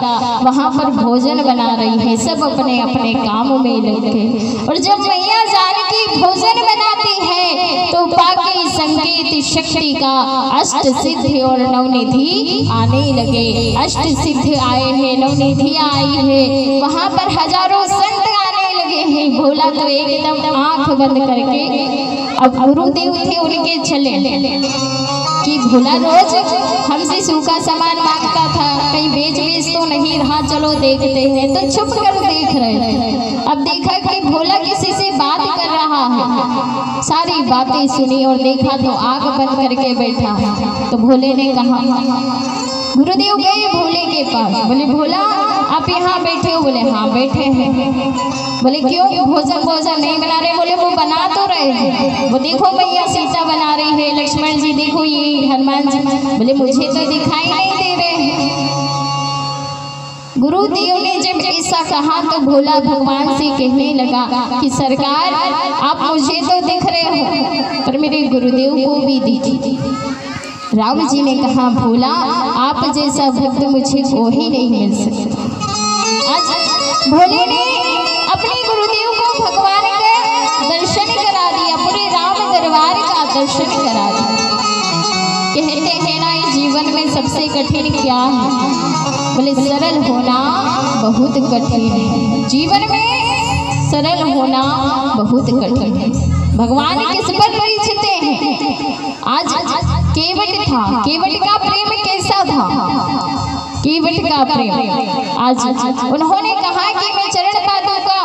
वहाँ पर भोजन बना रही है। सब अपने अपने काम में लग गए। और जब मैया जानकी भोजन बनाती है तो बाकी संगीत शक्ति का अष्ट सिद्धि और नवनिधि आने लगे। अष्ट सिद्धि आए हैं, नवनिधि आई है। वहाँ पर हजारों संत आने लगे हैं। भोला तो एकदम आंख बंद करके, अब गुरुदेव थे उनके चले कि भोला रोज हमसे सूखा सामान मांगता था, कहीं बेच तो नहीं रहा, चलो देखते हैं। तो छुप कर देख रहे थे। अब देखा कि भोला किसी से बात कर रहा है। सारी बातें सुनी और देखा तो आंख बंद करके बैठा। तो भोले ने कहा, गुरुदेव गए भोले के पास। बोले भोला आप यहाँ बैठे हो? बोले हाँ बैठे हैं। बोले क्यों भोजन नहीं बना रहे? बोले वो बना तो रहे हैं, वो देखो मैया सीता बना रही है, लक्ष्मण जी देखो, ये हनुमान जी। बोले मुझे तो दिखाई नहीं दे रहे हैं। गुरुदेव ने जब ऐसा कहा तो भोला भगवान से कहने लगा कि सरकार आप मुझे तो दिख रहे हो पर मेरे गुरुदेव को भी दीजिए। राम जी ने कहा भोला आप जैसा भक्त मुझे कोई नहीं मिल सकता। आज भोले ने अपनी सबसे कठिन क्या है? बोले सरल होना बहुत कठिन है। जीवन में सरल होना बहुत कठिन है। भगवान किस पर परीक्षित हैं? आज केवट था, केवट का प्रेम कैसा था? केवट का प्रेम आज उन्होंने कहा कि मैं चरण पादुका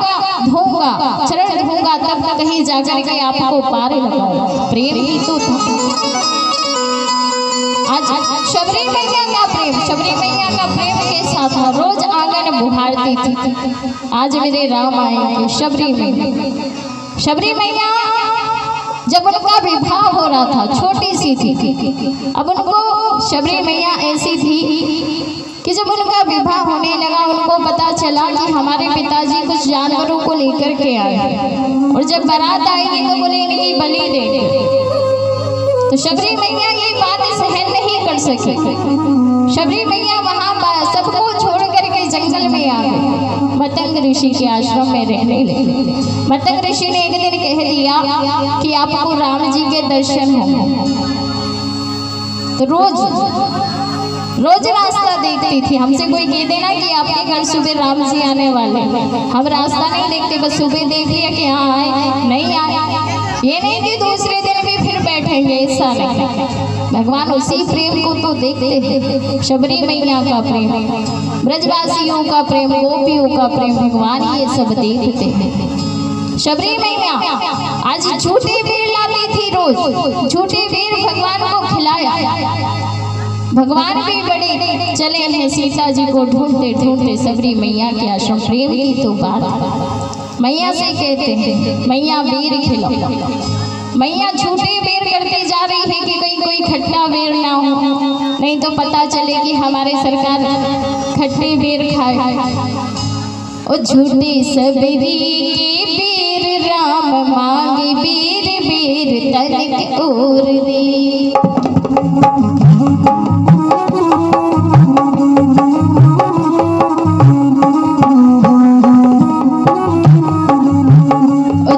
धोऊंगा, चरण धोऊंगा तब कहीं जाकर के आपको पार लगाऊंगा। प्रेम ही तो था। आज शबरी मैया का प्रेम, शबरी मैया का प्रेम कैसा था? रोज आंगन बुहारती थी। आज मेरे राम आएंगे शबरी मैया। शबरी मैया जब उनका विवाह हो रहा था, छोटी सी थी। अब उनको शबरी मैया ऐसी थी कि जब उनका विवाह होने लगा, उनको पता चला कि हमारे पिताजी कुछ जानवरों को लेकर के आए और जब बारात आएगी तो बोले इनकी बलि देंगे। तो शबरी मैया ये बात सहन नहीं कर सकी। शबरी मैया वहाँ सबको छोड़ करके जंगल में आ गई, मतंग ऋषि के आश्रम में रहने लगी। मतंग ऋषि ने एक दिन कह दिया कि आपको राम जी के दर्शन हो। तो रोज रास्ता देखती थी। हमसे कोई कह देना कि आपके घर सुबह राम जी आने वाले, हम रास्ता नहीं देखते, बस सुबह देख लिया कि हाँ आए, नहीं आए। ये नहीं कि दूसरे दिन भी फिर बैठेंगे, ऐसा नहीं। भगवान उसी प्रेम को तो देखते हैं। शबरी मैया का प्रेम, ब्रजवासियों का प्रेम, गोपियों का प्रेम, भगवान ये सब देखते हैं। शबरी मैया आज झूठी बेर लाती थी, रोज झूठी बेर भगवान को खिलाया। भगवान भी बड़े चले हैं सीता जी को ढूंढते ढूंढते शबरी मैया के आश्रम। प्रेम की तो बात मैया से कहते हैं, मैया बेर खिलाओ। मैया झूठे बेर करते जा रही है कि कहीं कोई खट्टा बेर ना हो, नहीं तो पता चले कि हमारे सरकार खट्टे बेर खाए। ओ झूठे सबरी के बेर राम मांगे बेर बेर तनिक और दे।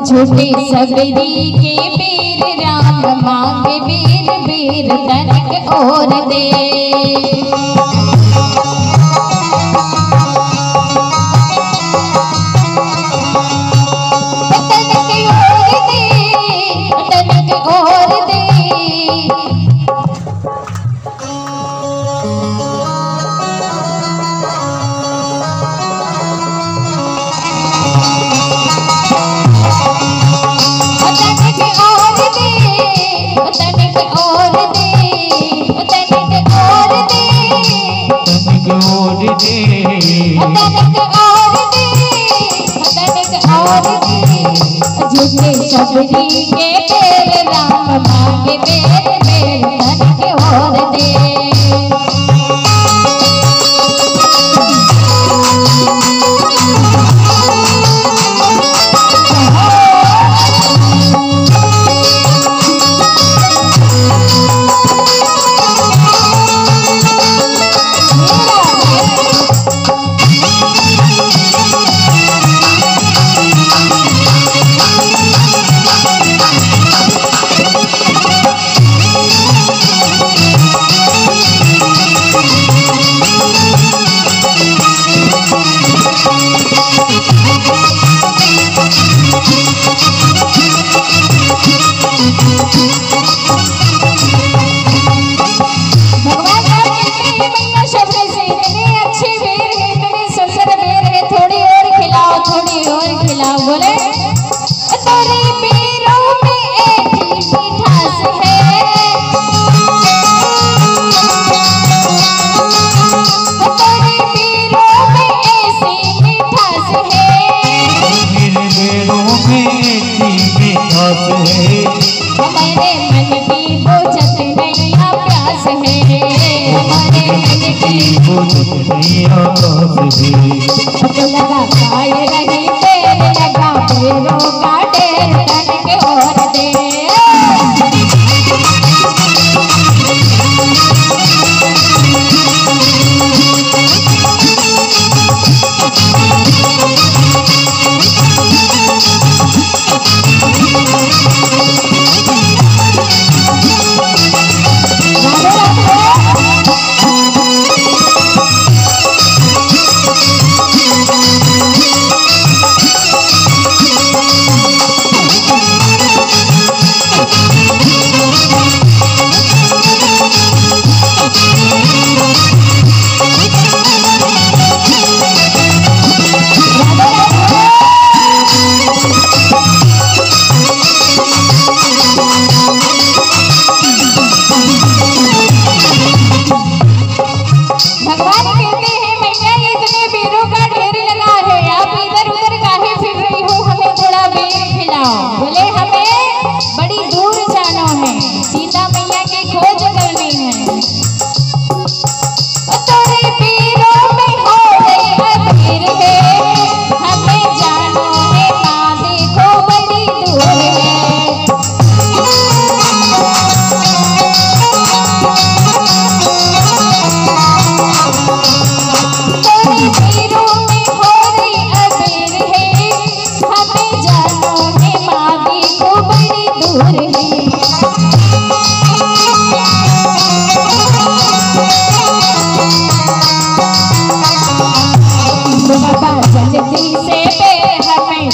झूठे सबरी के बेर राम मांगे बेर बेर तनिक और दे। झूठे सबरी के बेर राम मांगे बेर बेर तनिक और दे। लगा खाए रही तेरे लगा बेरों का ढेर तनिक और दे। राधे राधे।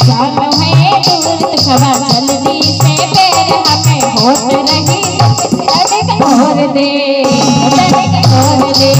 जानो है दूर खबर जल्दी से बेर हमें होत रही तनिक और दे तनिक और दे।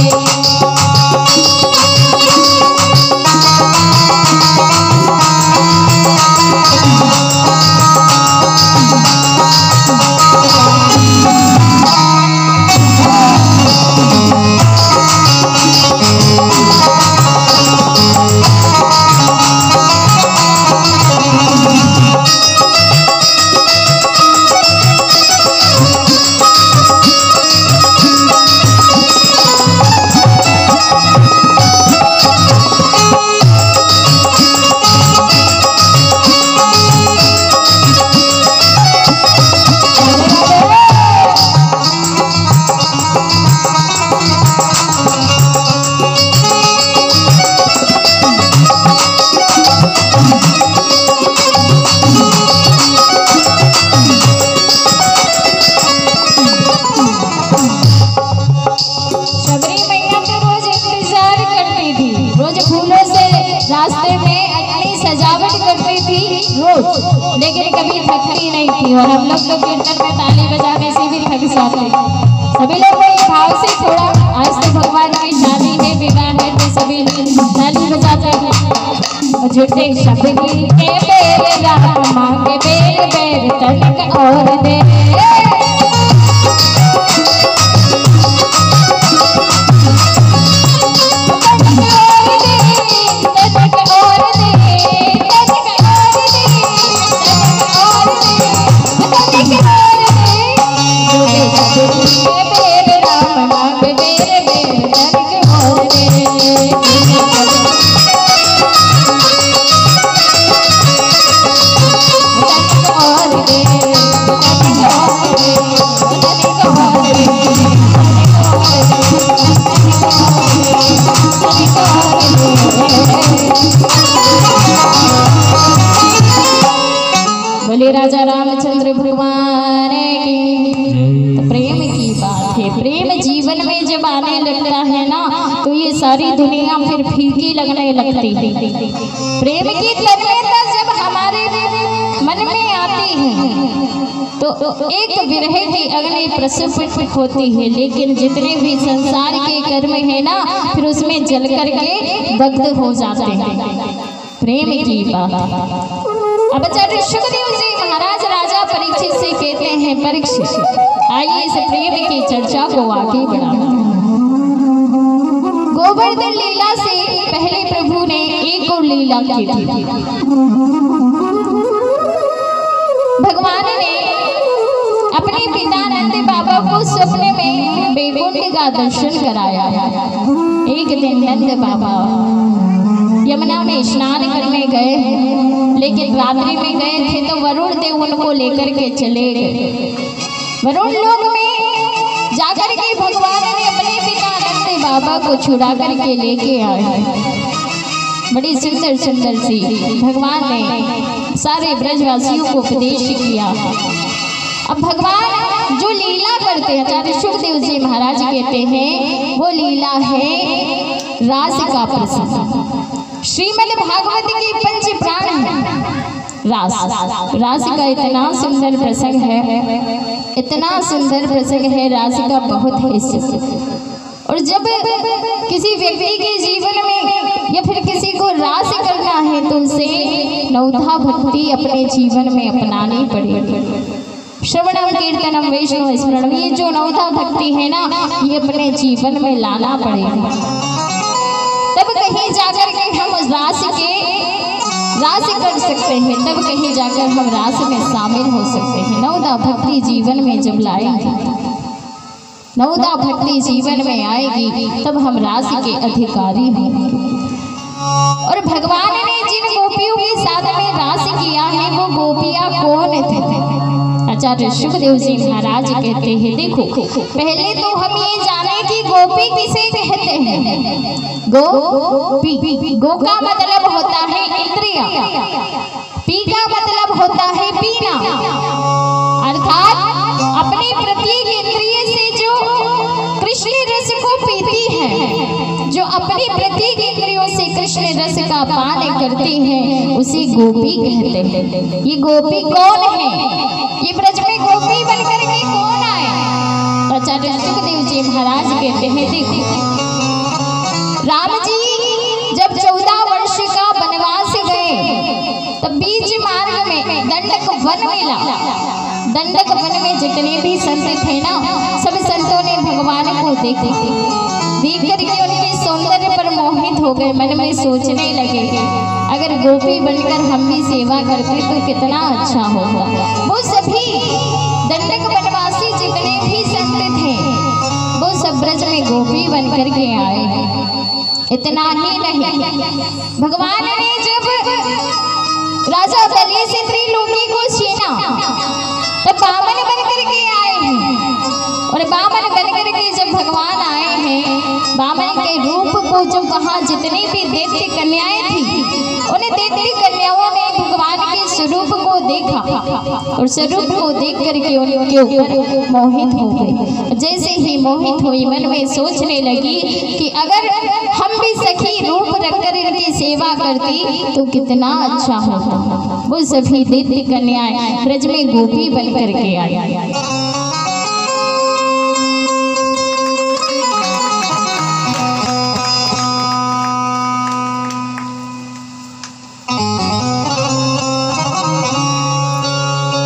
रास्ते में अपनी सजावट करती थी रोज, लेकिन कभी थकती नहीं थी। और हम लोग तो कीर्तन में ताली बजाने से भी थक जाते। सभी लोग ये भाव से थोड़ा, आज तो भगवान की शादी है, विवाह है, तो सभी ताली बजाते हैं। झूठे शब्द के बेर राम मांगे बेर बेर तनिक और दे। बोले राजा रामचंद्र भगवान की। तो प्रेम की बात है, प्रेम जीवन में जब आने लगता है ना तो ये सारी दुनिया फिर फीकी लगने लगती है। प्रेम की तन्मयता जब हमारे मन में आती है तो एक विरह की अग्नि प्रस्फुटित होती है, लेकिन जितने भी संसार के कर्म है ना फिर उसमें जल करके दग्ध हो जाते हैं। प्रेम की बात। अब आचार्य शुकदेव जी महाराज राजा परीक्षित से कहते हैं, परीक्षित आइए इस प्रेम की चर्चा को आगे बढ़ाएं। गोवर्धन लीला से पहले प्रभु ने एक और लीला की थी। भगवान ने अपने पिता नंद बाबा को सपने में बैकुंठ का दर्शन कराया। एक दिन नंद बाबा यमुना में स्नान करने गए, लेकिन रात्रि में गए थे तो वरुण देव उनको लेकर के चले गए। वरुण लोक में जाकर के भगवान ने अपने पिता नंद बाबा को छुड़ा करके लेके आए। बड़ी सुंदर सुंदर सी भगवान ने सारे ब्रजवासियों को उपदेश किया। अब भगवान जो लीला करते हैं, आचार्य शुकदेव जी महाराज कहते हैं वो लीला है रास का प्रसंग। श्रीमद् भागवत के पंच प्राण है रास। रास का इतना सुंदर प्रसंग है, इतना सुंदर प्रसंग है रास का, बहुत है सुंदर। और जब किसी व्यक्ति के जीवन में या फिर किसी को रास करना है तो उसे नवधा भक्ति अपने जीवन में अपनानी पड़ेगी। श्रवणम कीर्तनम वैष्णव स्मरणम, ये जो नवधा भक्ति है ना ये अपने जीवन में लाना पड़ेगा। तब कहीं जाकर के हम रास कर सकते हैं, तब कहीं जाकर हम रास में शामिल हो सकते हैं। नवधा भक्ति जीवन में जब लाएंगे, नवधा भक्ति जीवन में आएगी तब हम रास के अधिकारी होंगे। और भगवान ने जिन गोपियों के साथ में रास किया है वो गोपियां कौन थे? आचार्य शुकदेव जी महाराज कहते हैं, देखो पहले तो हम ये जाने कि गोपी किसे कहते हैं। गोपी, गो का मतलब होता है इंद्रिय, पी का मतलब होता है पीना, अर्थात अपने प्रत्येक इंद्रिय से जो कृष्ण रस को पीती है, जो अपनी प्रत्येक इंद्रियों से कृष्ण रस का पान करती है उसे गोपी कहते हैं। ये गोपी कौन है? ये ब्रज में गोपी बनकर के कौन आए? आचार्य सुखदेव जी महाराज कहते हैं, देखो राम जी जब 14 वर्ष का वनवास गए तब बीच मार्ग में दंडक वन मिला। दंडक वन में जितने भी संत थे ना, सब संतों ने भगवान को देख करके उनके सौंदर्य पर मोहित हो गए। मन में सोचने लगे, अगर गोपी बनकर हम भी सेवा करते तो कितना अच्छा होगा। वो सभी दंडक वनवासी जितने भी संत थे वो सब ब्रज में गोपी बनकर के आए। इतना ही नहीं, भगवान ने जब राजा बलि से त्रिलोकी को छीना तब बामन बनकर के आए हैं। और बामन बनकर के जब भगवान आए हैं, बामन के रूप को जब वहाँ जितनी भी दैत्य कन्याएं थी, उन्हें दैत्य कन्याओं ने भगवान के स्वरूप को देखा और स्वरूप को देख करके उनके ऊपर मोहित हो गए। जैसे ही मोहित हुई, मन में सोचने लगी कि अगर हम भी सखी रूप रखकर इनकी सेवा करती तो कितना अच्छा होता। वो सभी दैत्य कन्याएं ब्रज में गोपी बन करके आई।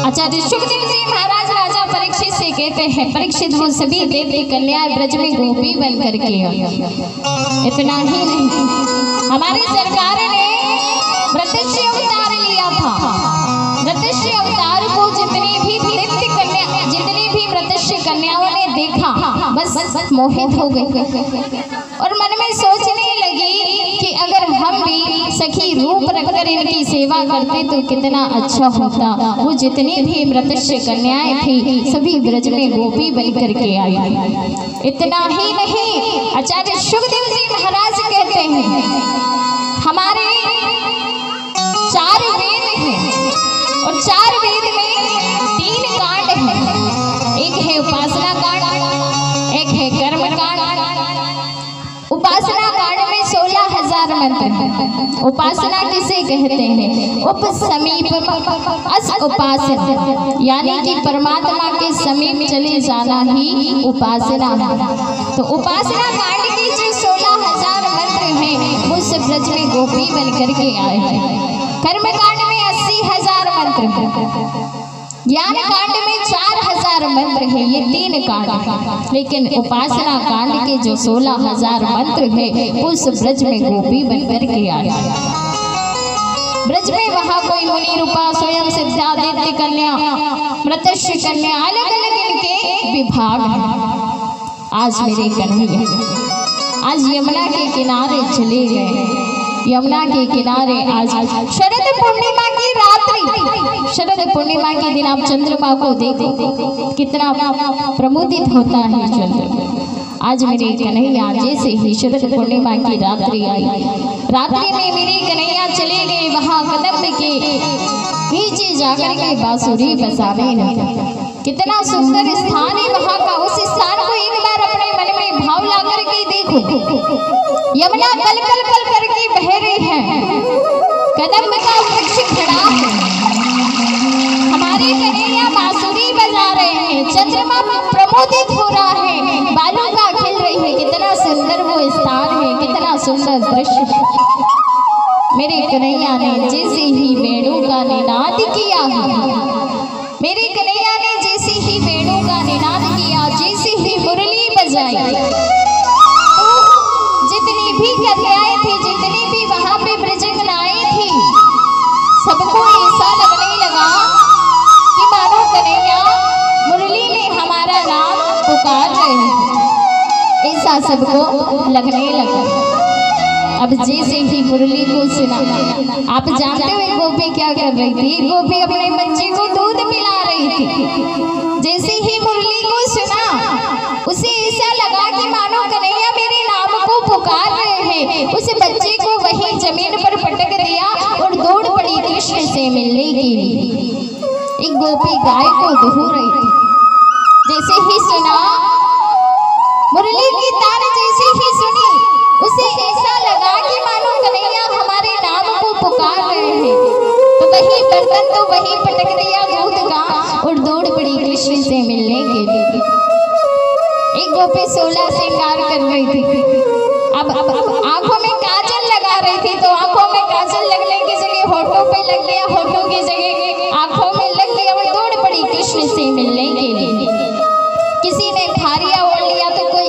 आचार्य सुखदेव जी महाराज राजा परीक्षित से कहते हैं, परीक्षित वो सभी दैत्य कन्याएं ब्रज में गोपी बन करके आई। इतना ही नहीं, हमारी सरकार ने मृत्युंजय अवतार लिया था। मृत्युंजय अवतार को जितनी भी दैत्य कन्या, जितनी भी मृत्युंजय कन्याओं ने देखा बस मोहित हो गई और मन में सोचने लगी कि अगर हम भी सखी रूप रखकर इनकी सेवा करते तो कितना अच्छा होता। वो जितनी भी मृत्युंजय कन्याएं थी सभी ब्रज में गोपी बन करके आई। इतना ही नहीं, आचार्य सुखदेव जी महाराज कहते हैं, हमारे 4 वेद हैं और 4 वेद में 3 कांड हैं। एक है उपासना कांड, एक है कर्म कांड। उपासना कांड में 16,000 मंत्र हैं। उपासना किसे कहते हैं? उप समीप अस उपासना, यानी कि परमात्मा के समीप चले जाना ही उपासना है। तो उपासना कांड की जो 16,000 मंत्र हैं वो सब ब्रज में गोपी बन करके आए हैं। कर्म कांड में 80,000 मंत्र हैं। ज्ञान कांड में 4,000 मंत्र है। ये 3 कांड, लेकिन उपासना कांड के जो 16,000 मंत्र है उस ब्रज में गोपी बनकर के आए। ब्रज में वहाँ कोई मुनि रूपा, स्वयं सिद्धा, दैत्य कन्या, मृत्युंजय कन्या, अलग अलग इनके विभाग हैं। आज मेरे कन्हैया आज यमुना के किनारे चले गए। यमुना के किनारे आज शरद पूर्णिमा की रात्रि, शरद पूर्णिमा के दिन आप चंद्रमा को देखो कितना प्रमुदित होता है चंद्रमा। आज मेरे कन्हैया जैसे ही शरद पूर्णिमा की रात्रि आई, रात्रि में मेरे कन्हैया चले गए वहाँ कदम के नीचे जाकर के बांसुरी बजाने लगे। कितना सुंदर स्थान है वहाँ का। उस स्थान को एक बार अपने मन में भाव ला करके देखो। यमुना कल कल कल करके बह रही है, कदम का वृक्ष खड़ा है, हमारे कन्हैया बांसुरी बजा रहे हैं, चंद्रमा प्रमोदित हो रहा है, बालों का खिल रही है। कितना सुंदर वो स्थान है, कितना सुंदर दृश्य। मेरे कन्हैया ने जैसे ही वेणु का निनाद किया, मेरे कन्हैया ने जैसे ही वेणु का निनाद किया, जैसे ही मुरली बजाई, जितनी भी कन्याएं थी, जितनी भी वहां पे ब्रजंगनाएं थी, सबको ऐसा लगने लगा कि मानो कन्हैया मुरली में हमारा नाम पुकार रहे हैं। ऐसा सबको लगने लगा। अब जैसे ही मुरली को सुना, आप जानते हुए गोपी क्या कर रही थी? गोपी अपने बच्चे को दूध पिला रही थी। जैसे ही मुरली को सुना, उसे ऐसा लगा कि मानो कन्हैया मेरे नाम को पुकार रहे हैं। उस बच्चे को वहीं जमीन पर पटक दिया और दौड़ पड़ी कृष्ण से मिलने के लिए। एक गोपी गाय को दुह रही थी। जैसे ही सुना मुरली की तान, जैसे ही सुनी, उसे ऐसा लगा कि मानो कन्हैया हमारे नाम को पुकार रहे हैं। वही बर्तन तो वही पटक दिया दूध का और दौड़ पड़ी कृष्ण से मिलने के लिए। एक गोपी 16 श्रृंगार कर रही थी। अब आंखों में काजल लगा रही थी, तो आंखों में काजल लगने की जगह होठों पे लग गया, होठों की जगह आंखों में लग गया और दौड़ पड़ी कृष्ण से मिलने के लिए। किसी ने फारिया ओढ़ लिया तो कोई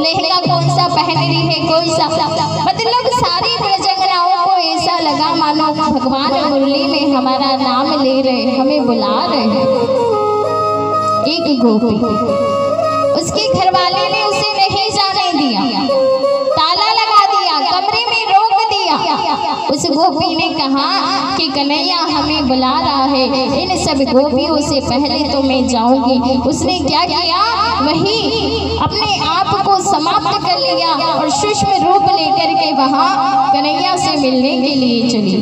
लहंगा कौन सा पहन रही है, कोई सा, मतलब सारी ब्रजंगनाओं को ऐसा लगा मानो भगवान मुरली में हमारा नाम ले रहे, हमें बुला रहे हैं। एक गोपी, उसके घरवाले ने उसे नहीं जाने दिया, ताला लगा दिया, कमरे में रोक दिया। उस गोपी ने कहा कि कन्हैया हमें बुला रहा है, इन सब गोपियों से पहले तो मैं जाऊंगी। उसने क्या किया, वही अपने आप को समाप्त कर लिया और सूक्ष्म रूप लेकर के वहां कन्हैया से मिलने के लिए चली।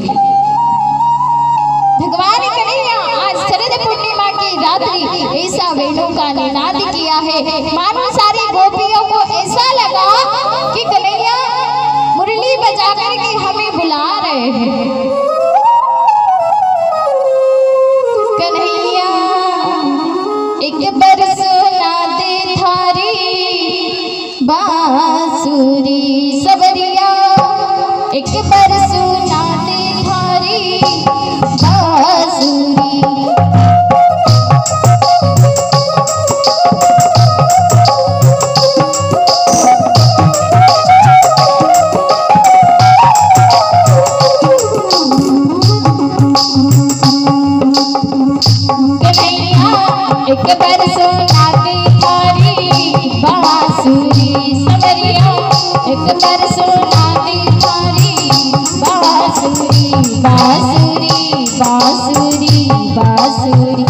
भगवान कन्हैया आज शरद पूर्णिमा की रात्रि ऐसा वेणु का निनाद किया है, मानो सारी गोपियों को ऐसा लगा कि कन्हैया मुरली बजा करके हमें बुला रहे हैं। कन्हैया एक बरस ना दे थारी बांसुरी सबरिया, एक बरस ना दे थारी बांसुरी। एक बरस नाते थारी बांसुरी सबरिया, एक बरस नाते थारी बांसुरी बांसुरी बांसुरी बांसुरी।